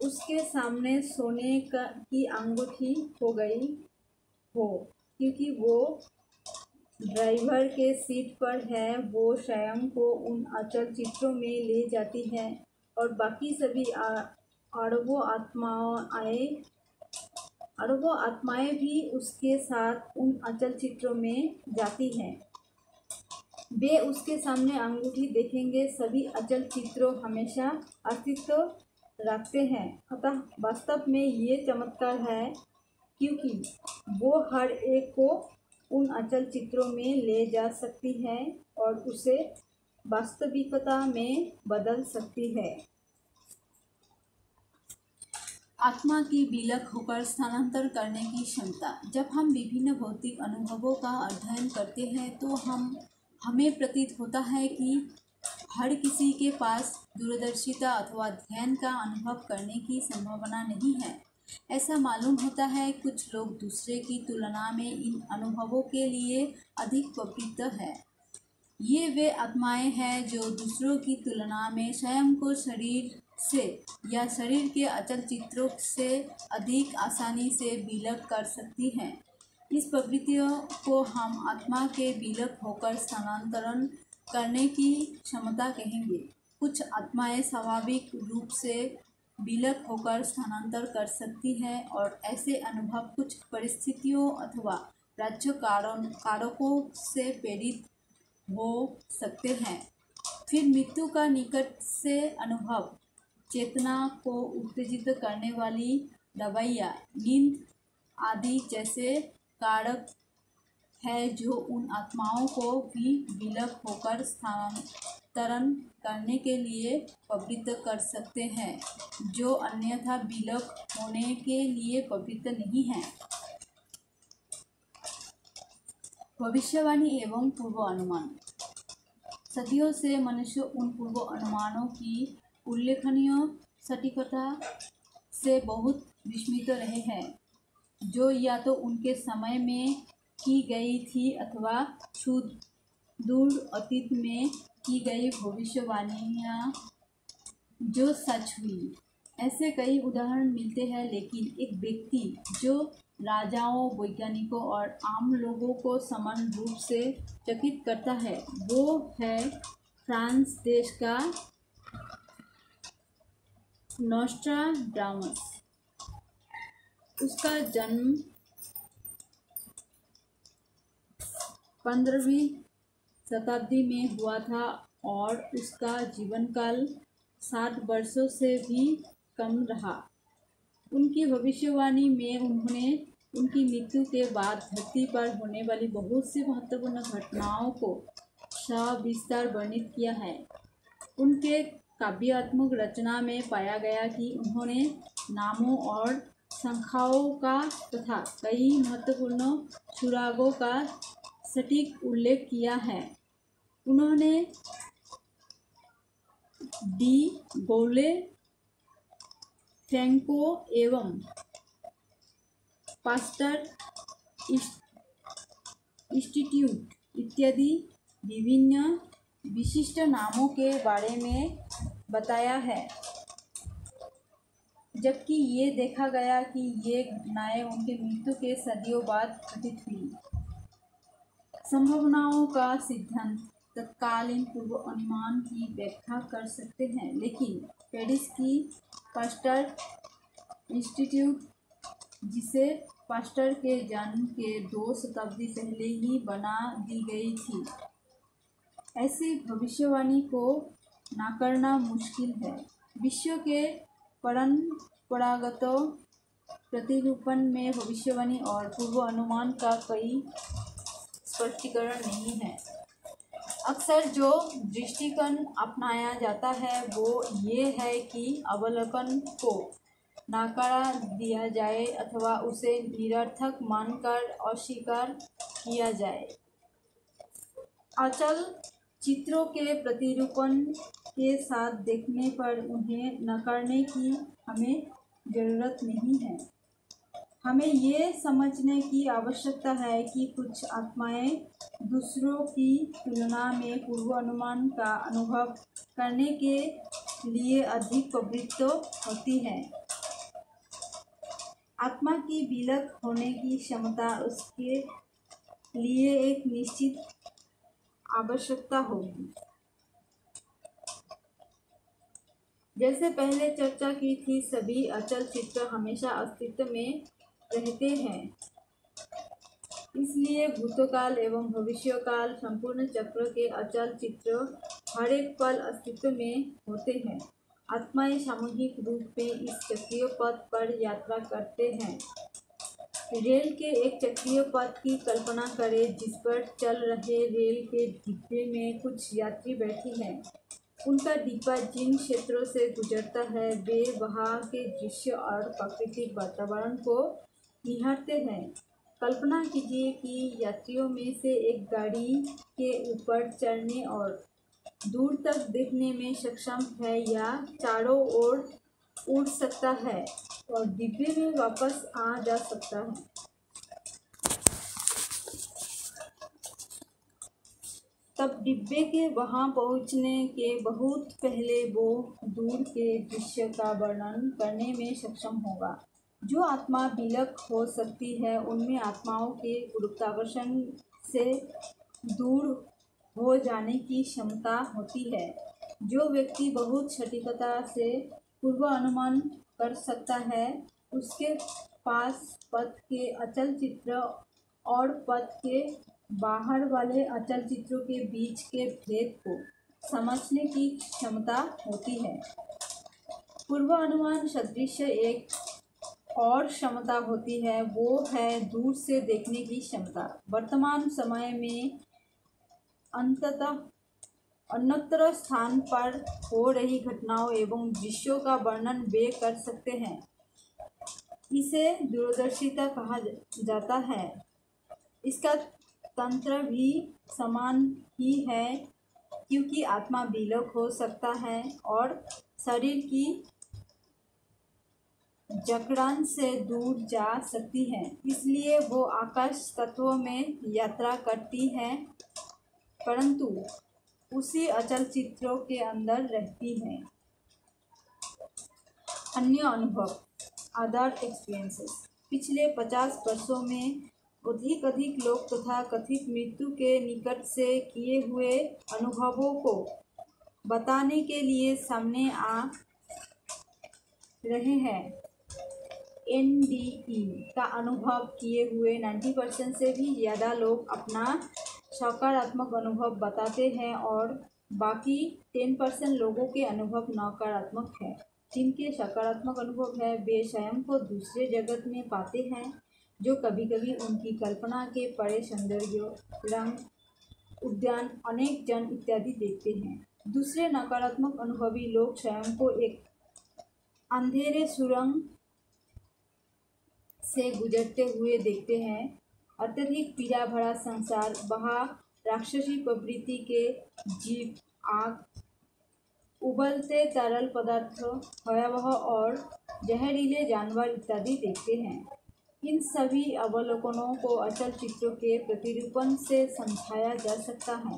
उसके सामने सोने की अंगूठी हो गई हो, क्योंकि वो ड्राइवर के सीट पर है। वो स्वयं को उन अचल चित्रों में ले जाती है और बाकी सभी अरबों आत्माएं भी उसके साथ उन अचल चित्रों में जाती हैं। वे उसके सामने अंगूठी देखेंगे। सभी अचल चित्रों हमेशा अस्तित्व रखते हैं, अतः वास्तव में ये चमत्कार है, क्योंकि वो हर एक को उन अचल चित्रों में ले जा सकती है और उसे वास्तविकता में बदल सकती है। आत्मा की विलक होकर स्थानांतर करने की क्षमता। जब हम विभिन्न भौतिक अनुभवों का अध्ययन करते हैं तो हमें प्रतीत होता है कि हर किसी के पास दूरदर्शिता अथवा ध्यान का अनुभव करने की संभावना नहीं है। ऐसा मालूम होता है कुछ लोग दूसरे की तुलना में इन अनुभवों के लिए अधिक पवित्र है। ये वे आत्माएं हैं जो दूसरों की तुलना में स्वयं को शरीर से या शरीर के अचल चित्रों से अधिक आसानी से विलक कर सकती हैं। इस प्रवृत्तियों को हम आत्मा के विलक होकर स्थानांतरण करने की क्षमता कहेंगे। कुछ आत्माएं स्वाभाविक रूप से विलक होकर स्थानांतर कर सकती हैं और ऐसे अनुभव कुछ परिस्थितियों अथवा राज्य कारकों से प्रेरित हो सकते हैं। फिर मृत्यु का निकट से अनुभव, चेतना को उत्तेजित करने वाली दवाइयाँ, नींद आदि जैसे कारक है जो उन आत्माओं को भी विलक होकर स्थानांतरण करने के लिए पवित्र कर सकते हैं, जो अन्यथा विलक होने के लिए पवित्र नहीं है। भविष्यवाणी एवं पूर्व अनुमान। सदियों से मनुष्य उन पूर्व अनुमानों की उल्लेखनीय सटीकता से बहुत विस्मित रहे हैं, जो या तो उनके समय में की गई थी अथवा सुदूर अतीत में की गई भविष्यवाणियाँ जो सच हुई। ऐसे कई उदाहरण मिलते हैं, लेकिन एक व्यक्ति जो राजाओं, वैज्ञानिकों और आम लोगों को समान रूप से चकित करता है वो है फ्रांस देश का नोस्ट्राडामस। उसका जन्म 15वीं शताब्दी में हुआ था और उसका जीवन काल 60 वर्षों से भी कम रहा। उनकी भविष्यवाणी में उन्होंने उनकी मृत्यु के बाद धरती पर होने वाली बहुत सी महत्वपूर्ण घटनाओं को सविस्तार वर्णित किया है। उनके काव्यात्मक रचना में पाया गया कि उन्होंने नामों और संख्याओं का तथा कई महत्वपूर्ण सुरागों का सटीक उल्लेख किया है। उन्होंने डी गौले, फ्रैंको एवं पास्टर इंस्टीट्यूट इत्यादि विभिन्न विशिष्ट नामों के बारे में बताया है, जबकि ये देखा गया कि ये घटनाएं उनके मृत्यु के सदियों बाद घटित हुई। संभावनाओं का सिद्धांत तत्कालीन पूर्व अनुमान की व्याख्या कर सकते हैं, लेकिन पेरिस की पास्टर इंस्टीट्यूट, जिसे पास्टर के जन्म के 2 शताब्दी पहले ही बना दी गई थी, ऐसी भविष्यवाणी को नकारना मुश्किल है। विश्व के परंपरागत प्रतिरूपण में भविष्यवाणी और पूर्व अनुमान का कोई स्पष्टीकरण नहीं है। अक्सर जो दृष्टिकोण अपनाया जाता है वो ये है कि अवलोकन को नकारा दिया जाए अथवा उसे निरर्थक मानकर अस्वीकार किया जाए। अचल चित्रों के प्रतिरूपण के साथ देखने पर उन्हें नकारने की हमें ज़रूरत नहीं है। हमें ये समझने की आवश्यकता है कि कुछ आत्माएं दूसरों की तुलना में पूर्व अनुमान का अनुभव करने के लिए अधिक प्रवृत्त होती हैं। आत्मा की विलक होने की क्षमता उसके लिए एक निश्चित आवश्यकता होगी। जैसे पहले चर्चा की थी, सभी अचल चित्र हमेशा अस्तित्व में रहते हैं। इसलिए भूतकाल एवं भविष्यकाल संपूर्ण चक्र के अचल चित्र हर एक पल अस्तित्व में होते हैं। आत्माएं सामूहिक रूप में इस चक्रीय पथ पर यात्रा करते हैं। रेल के एक चक्रीय पथ की कल्पना करें जिस पर चल रहे रेल के डिब्बे में कुछ यात्री बैठे हैं। उनका डिब्बा जिन क्षेत्रों से गुजरता है वे वहाँ के दृश्य और प्राकृतिक वातावरण को निहारते हैं। कल्पना कीजिए कि यात्रियों में से एक गाड़ी के ऊपर चढ़ने और दूर तक देखने में सक्षम है या चारों ओर उड़ सकता है और डिब्बे में वापस आ जा सकता है। तब डिब्बे के वहां पहुंचने के बहुत पहले वो दूर के दृश्य का वर्णन करने में सक्षम होगा। जो आत्मा विलक हो सकती है उनमें आत्माओं के गुरुत्वाकर्षण से दूर हो जाने की क्षमता होती है। जो व्यक्ति बहुत सटीकता से पूर्व अनुमान कर सकता है उसके पास पथ के अचल चित्र और पथ के बाहर वाले अचल चित्रों के बीच के भेद को समझने की क्षमता होती है। पूर्व अनुमान सदृश एक और क्षमता होती है, वो है दूर से देखने की क्षमता। वर्तमान समय में अन्यत्र स्थान पर हो रही घटनाओं एवं दृश्यों का वर्णन वे कर सकते हैं। इसे दूरदर्शिता कहा जाता है। इसका तंत्र भी समान ही है, क्योंकि आत्मा विलोक हो सकता है और शरीर की जकड़न से दूर जा सकती है। इसलिए वो आकाश तत्वों में यात्रा करती है, परंतु उसी अचल चित्रों के अंदर रहती है। अन्य अनुभव, अदर एक्सपीरियंसेस। पिछले 50 वर्षों में अधिक लोग तथा कथित मृत्यु के निकट से किए हुए अनुभवों को बताने के लिए सामने आ रहे हैं। NDE का अनुभव किए हुए 90% से भी ज़्यादा लोग अपना सकारात्मक अनुभव बताते हैं और बाकी 10% लोगों के अनुभव नकारात्मक है। जिनके सकारात्मक अनुभव है वे स्वयं को दूसरे जगत में पाते हैं, जो कभी कभी उनकी कल्पना के परे सौंदर्य, रंग, उद्यान, अनेक जन इत्यादि देखते हैं। दूसरे नकारात्मक अनुभवी लोग स्वयं को एक अंधेरे सुरंग से गुजरते हुए देखते हैं। अत्यधिक पीड़ा भरा संसार, वहाँ राक्षसी प्रवृत्ति के जीव, आग, उबलते तरल पदार्थ, भयावह और जहरीले जानवर इत्यादि देखते हैं। इन सभी अवलोकनों को अचल चित्रों के प्रतिरूपण से समझाया जा सकता है।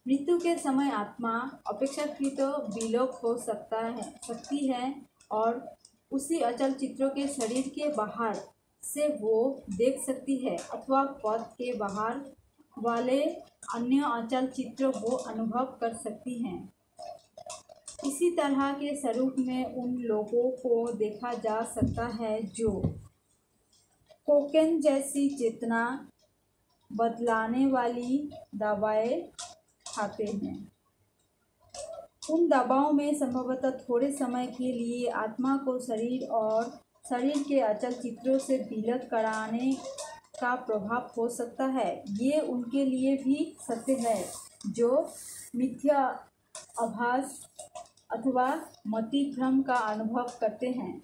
मृत्यु के समय आत्मा अपेक्षाकृत विलोप हो सकती है और उसी अचल चित्रों के शरीर के बाहर से वो देख सकती है, अथवा पथ के बाहर वाले अन्य अचल चित्र वो अनुभव कर सकती हैं। इसी तरह के स्वरूप में उन लोगों को देखा जा सकता है जो कोकेन जैसी चेतना बदलाने वाली दवाएं खाते हैं। उन दवाओं में संभवतः थोड़े समय के लिए आत्मा को शरीर और शरीर के अचल चित्रों से विलग कराने का प्रभाव हो सकता है। ये उनके लिए भी सत्य है जो मिथ्या आभास अथवा मति भ्रम का अनुभव करते हैं।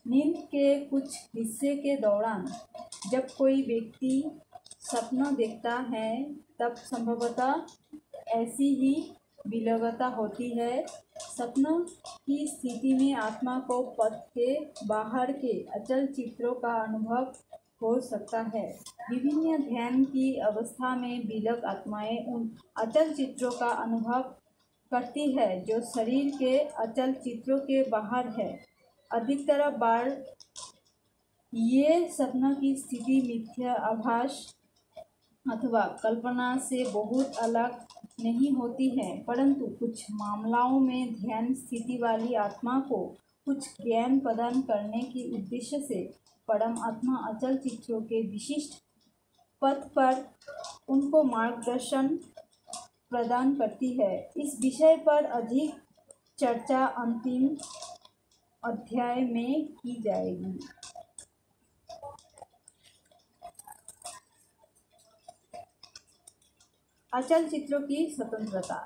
नींद के कुछ हिस्से के दौरान जब कोई व्यक्ति सपना देखता है तब संभवतः ऐसी ही विलगता होती है। सपनों की स्थिति में आत्मा को पथ के बाहर के अचल चित्रों का अनुभव हो सकता है। विभिन्न ध्यान की अवस्था में विलग आत्माएं उन अचल चित्रों का अनुभव करती है जो शरीर के अचल चित्रों के बाहर है। अधिकतर बार ये सपना की स्थिति मिथ्या आभास अथवा कल्पना से बहुत अलग नहीं होती है, परंतु कुछ मामलों में ध्यान स्थिति वाली आत्मा को कुछ ज्ञान प्रदान करने के उद्देश्य से परम आत्मा अचल चित्रों के विशिष्ट पथ पर उनको मार्गदर्शन प्रदान करती है। इस विषय पर अधिक चर्चा अंतिम अध्याय में की जाएगी। अचल चित्रों की स्वतंत्रता।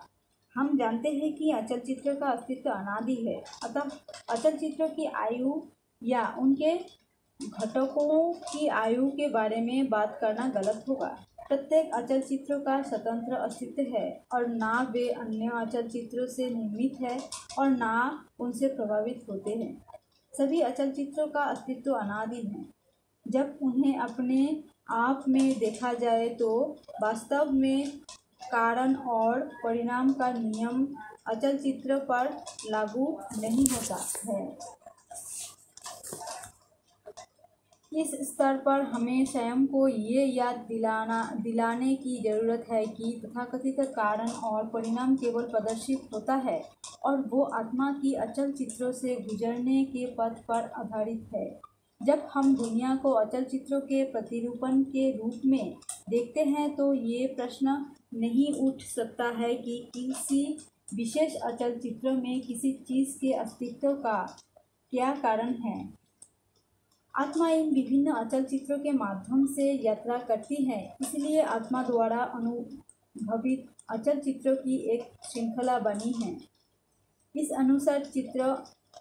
हम जानते हैं कि अचल चित्र का अस्तित्व अनादि है, अतः अचल चित्रों की आयु या उनके घटकों की आयु के बारे में बात करना गलत होगा। प्रत्येक अचल चित्र का स्वतंत्र अस्तित्व है और ना वे अन्य अचल चित्रों से निर्मित है और ना उनसे प्रभावित होते हैं। सभी अचल चित्रों का अस्तित्व अनादि है। जब उन्हें अपने आप में देखा जाए तो वास्तव में कारण और परिणाम का नियम अचल चित्र पर लागू नहीं होता है। इस स्तर पर हमें स्वयं को ये याद दिलाने की जरूरत है कि तथाकथित कारण और परिणाम केवल प्रदर्शित होता है और वो आत्मा की अचल चित्रों से गुजरने के पथ पर आधारित है। जब हम दुनिया को अचल चित्रों के प्रतिरूपण के रूप में देखते हैं तो ये प्रश्न नहीं उठ सकता है कि किसी विशेष अचल चित्र में किसी चीज़ के अस्तित्व का क्या कारण है। आत्मा इन विभिन्न अचल चित्रों के माध्यम से यात्रा करती है, इसलिए आत्मा द्वारा अनुभवित अचल चित्रों की एक श्रृंखला बनी है। इस अनुसार चित्र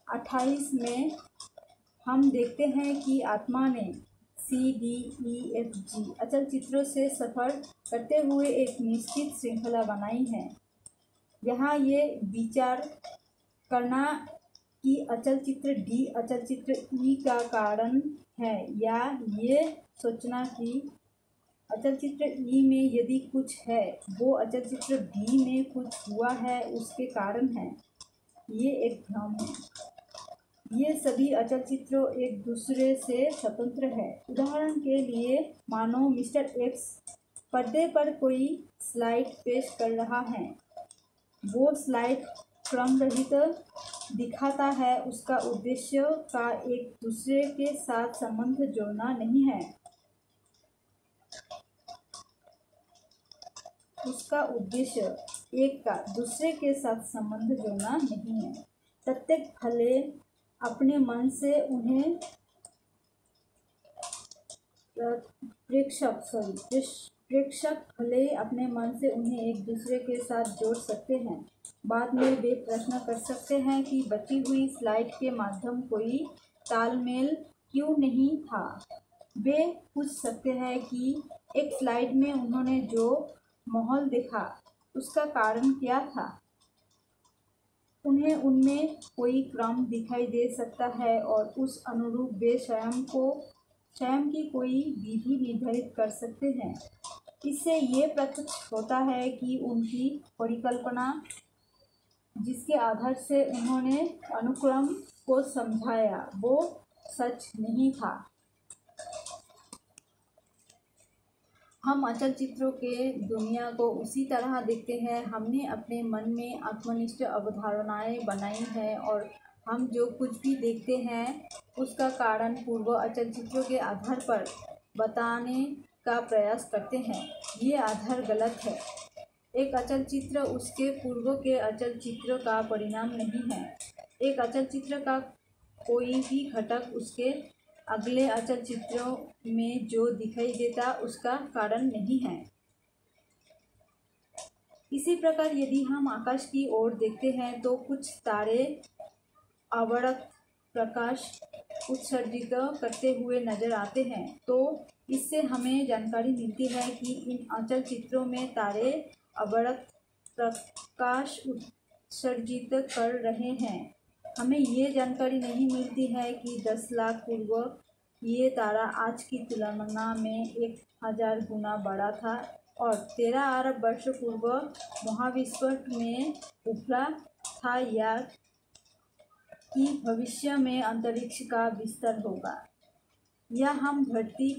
28 में हम देखते हैं कि आत्मा ने CDEFG अचल चित्रों से सफ़र करते हुए एक निश्चित श्रृंखला बनाई है। यहाँ ये विचार करना कि अचल चित्र D अचल चित्र E का कारण है, या ये सोचना कि अचल चित्र E में यदि कुछ है वो अचल चित्र B में कुछ हुआ है उसके कारण है, ये एक भ्रम है। ये सभी अचल चित्र एक दूसरे से स्वतंत्र है। उदाहरण के लिए मानो मिस्टर X पर्दे पर कोई स्लाइड पेश कर रहा है। वो स्लाइड क्रम रहित दिखाता है। उसका उद्देश्य का एक दूसरे के साथ संबंध जोड़ना नहीं है। उसका उद्देश्य एक का दूसरे के साथ संबंध जोड़ना नहीं है। प्रत्येक भले अपने मन से उन्हें प्रेक्षक भले अपने मन से उन्हें एक दूसरे के साथ जोड़ सकते हैं। बाद में वे प्रश्न कर सकते हैं कि बची हुई स्लाइड के माध्यम कोई तालमेल क्यों नहीं था। वे पूछ सकते हैं कि एक स्लाइड में उन्होंने जो माहौल देखा उसका कारण क्या था। उन्हें उनमें कोई क्रम दिखाई दे सकता है और उस अनुरूप वे स्वयं की कोई विधि निर्धारित कर सकते हैं। इससे ये प्रत्यक्ष होता है कि उनकी परिकल्पना जिसके आधार से उन्होंने अनुक्रम को समझाया वो सच नहीं था। हम अचल चित्रों के दुनिया को उसी तरह देखते हैं। हमने अपने मन में आत्मनिष्ठ अवधारणाएं बनाई हैं और हम जो कुछ भी देखते हैं उसका कारण पूर्व अचल चित्रों के आधार पर बताने का प्रयास करते हैं। ये आधार गलत है। एक अचल चित्र उसके पूर्व के अचल चित्र का परिणाम नहीं है। एक अचल चित्र का कोई भी घटक उसके अगले अचल चित्रों में जो दिखाई देता उसका कारण नहीं है। इसी प्रकार यदि हम आकाश की ओर देखते हैं तो कुछ तारे अवरक्त प्रकाश उत्सर्जित करते हुए नजर आते हैं, तो इससे हमें जानकारी मिलती है कि इन अचल चित्रों में तारे अवरक्त प्रकाश उत्सर्जित कर रहे हैं। हमें ये जानकारी नहीं मिलती है कि 10 लाख पूर्व ये तारा आज की तुलना में 1000 गुना बड़ा था और 13 अरब वर्ष पूर्व महाविस्फोट में उभरा था, या कि भविष्य में अंतरिक्ष का विस्तार होगा, या हम धरती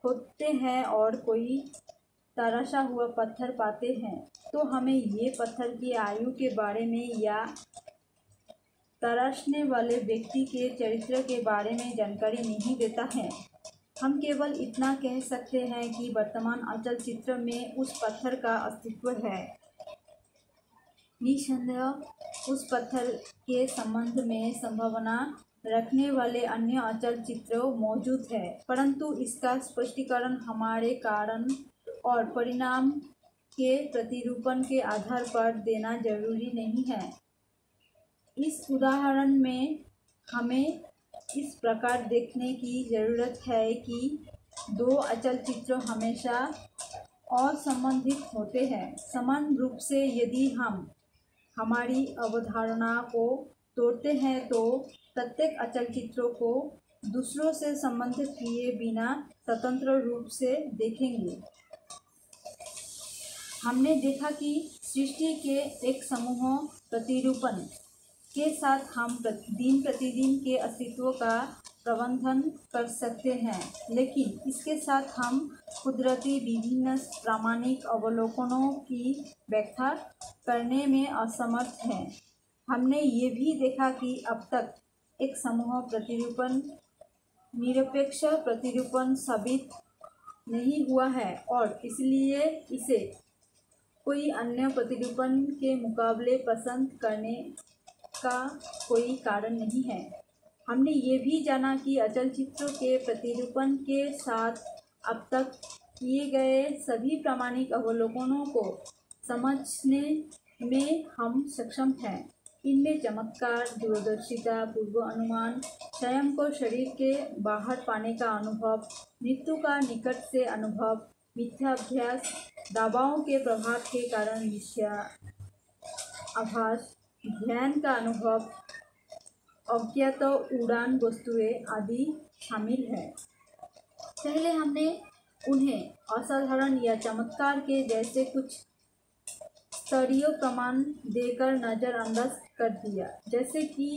खोदते हैं और कोई तराशा हुआ पत्थर पाते हैं तो हमें ये पत्थर की आयु के बारे में या तराशने वाले व्यक्ति के चरित्र के बारे में जानकारी नहीं देता है। हम केवल इतना कह सकते हैं कि वर्तमान अचल चित्र में उस पत्थर का अस्तित्व है। निसंदेह उस पत्थर के संबंध में संभावना रखने वाले अन्य अचल चित्र मौजूद है, परंतु इसका स्पष्टीकरण हमारे कारण और परिणाम के प्रतिरूपण के आधार पर देना जरूरी नहीं है। इस उदाहरण में हमें इस प्रकार देखने की जरूरत है कि दो अचल चित्र हमेशा असंबंधित होते हैं। समान रूप से यदि हम हमारी अवधारणा को तोड़ते हैं तो प्रत्येक अचल चित्रों को दूसरों से संबंधित किए बिना स्वतंत्र रूप से देखेंगे। हमने देखा कि सृष्टि के एक समूह प्रतिरूपण के साथ हम दिन प्रतिदिन के अस्तित्व का प्रबंधन कर सकते हैं, लेकिन इसके साथ हम कुदरती विभिन्न प्रामाणिक अवलोकनों की व्याख्या करने में असमर्थ हैं। हमने ये भी देखा कि अब तक एक समूह प्रतिरूपण निरपेक्ष प्रतिरूपण साबित नहीं हुआ है और इसलिए इसे कोई अन्य प्रतिरूपण के मुकाबले पसंद करने का कोई कारण नहीं है। हमने ये भी जाना कि अचल चित्रों के प्रतिरूपण के साथ अब तक किए गए सभी प्रामाणिक अवलोकनों को समझने में हम सक्षम हैं। इनमें चमत्कार, दूरदर्शिता, पूर्व अनुमान, स्वयं को शरीर के बाहर पाने का अनुभव, मृत्यु का निकट से अनुभव, मिथ्याभ्यास, दावाओं के प्रभाव के कारण मिथ्याभास, ध्यान का अनुभव, अज्ञात उड़ान वस्तुएं आदि शामिल है। पहले हमने उन्हें असाधारण या चमत्कार के जैसे कुछ स्तरीय प्रमाण देकर नज़रअंदाज कर दिया, जैसे कि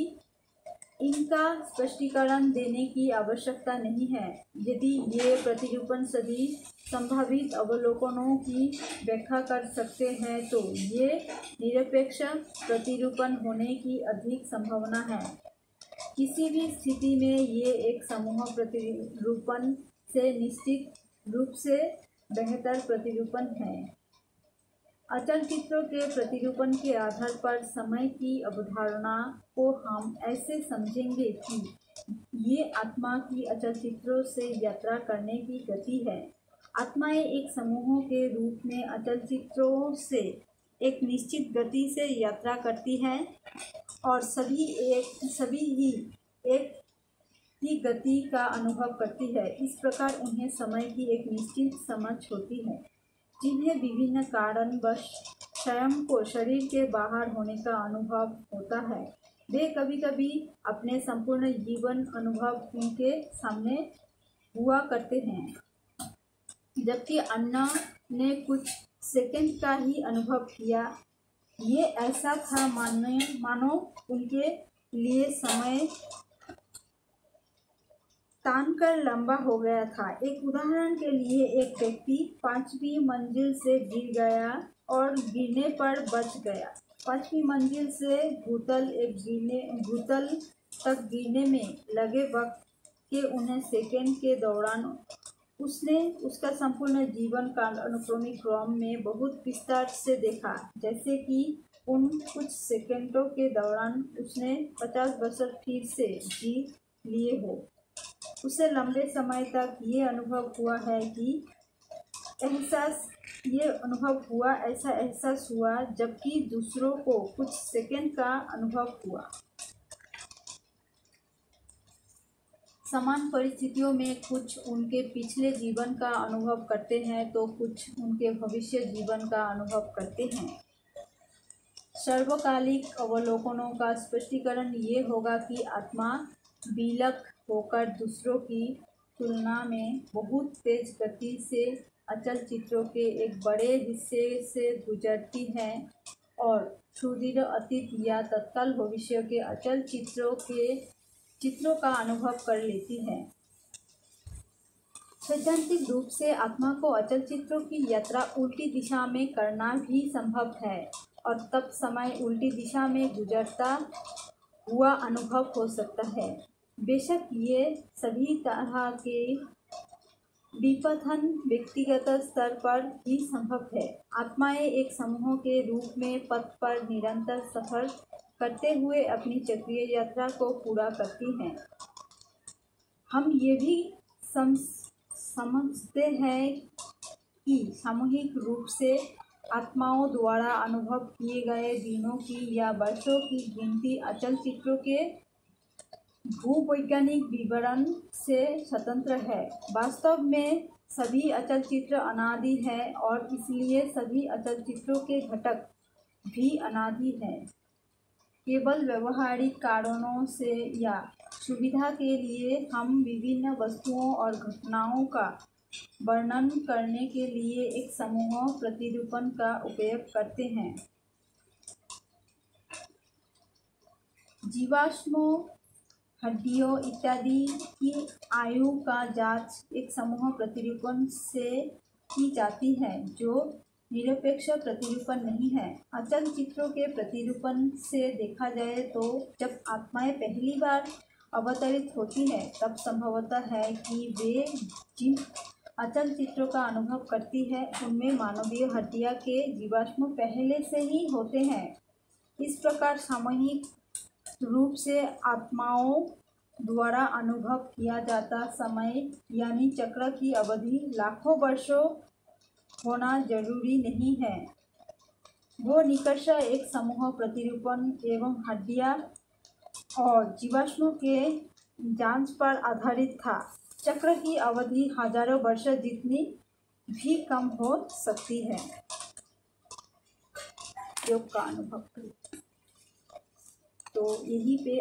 इनका स्पष्टीकरण देने की आवश्यकता नहीं है। यदि ये प्रतिरूपण सभी संभावित अवलोकनों की व्याख्या कर सकते हैं तो ये निरपेक्ष प्रतिरूपण होने की अधिक संभावना है। किसी भी स्थिति में ये एक समूह प्रतिरूपण से निश्चित रूप से बेहतर प्रतिरूपण है। अचल चित्रों के प्रतिरूपण के आधार पर समय की अवधारणा को हम ऐसे समझेंगे कि ये आत्मा की अचल चित्रों से यात्रा करने की गति है। आत्माएं एक समूह के रूप में अचल चित्रों से एक निश्चित गति से यात्रा करती हैं और सभी एक ही गति का अनुभव करती है। इस प्रकार उन्हें समय की एक निश्चित समझ होती है, जिन्हें विभिन्न कारणवश स्वयं को शरीर के बाहर होने का अनुभव होता है। वे कभी कभी अपने संपूर्ण जीवन अनुभव उनके सामने हुआ करते हैं, जबकि अन्य ने कुछ सेकंड का ही अनुभव किया। ये ऐसा था मानो उनके लिए समय तानकर लंबा हो गया था। एक उदाहरण के लिए, एक व्यक्ति 5वीं मंजिल से गिर गया और गिरने पर बच गया। 5वीं मंजिल से भूतल तक गिरने में लगे वक्त के उन्हें सेकंड के दौरान उसने उसका संपूर्ण जीवन काल अनुक्रमिक क्रम में बहुत विस्तार से देखा, जैसे कि उन कुछ सेकंडों के दौरान उसने 50 बरस फिर से जी लिए हो। उसे लंबे समय तक ये अनुभव हुआ ऐसा एहसास हुआ, जबकि दूसरों को कुछ सेकंड का अनुभव हुआ। समान परिस्थितियों में कुछ उनके पिछले जीवन का अनुभव करते हैं तो कुछ उनके भविष्य जीवन का अनुभव करते हैं। सर्वकालिक अवलोकनों का स्पष्टीकरण ये होगा कि आत्मा विलक होकर दूसरों की तुलना में बहुत तेज गति से अचल चित्रों के एक बड़े हिस्से से गुजरती है और सुदूर अतीत या तत्काल भविष्य के अचल चित्रों का अनुभव कर लेती है। सैद्धांतिक रूप से आत्मा को अचल चित्रों की यात्रा उल्टी दिशा में करना भी संभव है और तब समय उल्टी दिशा में गुजरता हुआ अनुभव हो सकता है। बेशक ये सभी तरह के विपथन व्यक्तिगत स्तर पर ही संभव है। आत्माएं एक समूह के रूप में पथ पर निरंतर सफर करते हुए अपनी चक्रीय यात्रा को पूरा करती हैं। हम ये भी समझते हैं कि सामूहिक रूप से आत्माओं द्वारा अनुभव किए गए दिनों की या वर्षों की गिनती अचल चित्रों के भूवैज्ञानिक विवरण से स्वतंत्र है। वास्तव में सभी अचल चित्र अनादि हैं और इसलिए सभी अचल चित्रों के घटक भी अनादि हैं। केवल व्यवहारिक कारणों से या सुविधा के लिए हम विभिन्न वस्तुओं और घटनाओं का वर्णन करने के लिए एक समूह प्रतिरूपण का उपयोग करते हैं। जीवाश्मों, हड्डियों इत्यादि की आयु का जांच एक समूह प्रतिरूपण से की जाती है जो निरपेक्ष प्रतिरूपण नहीं है। अचल चित्रों के प्रतिरूपण से देखा जाए तो जब आत्माएं पहली बार अवतरित होती है तब संभवतः है कि वे जिन अचल चित्रों का अनुभव करती है उनमें मानवीय हड्डियां के जीवाश्म पहले से ही होते हैं। इस प्रकार सामूहिक रूप से आत्माओं द्वारा अनुभव किया जाता समय यानी चक्र की अवधि लाखों वर्षों होना जरूरी नहीं है। वो निष्कर्ष एक समूह प्रतिरूपण एवं हड्डियां और जीवाश्मों के जांच पर आधारित था। चक्र की अवधि हजारों वर्ष जितनी भी कम हो सकती है। योग का अनुभव करें तो यहीं पे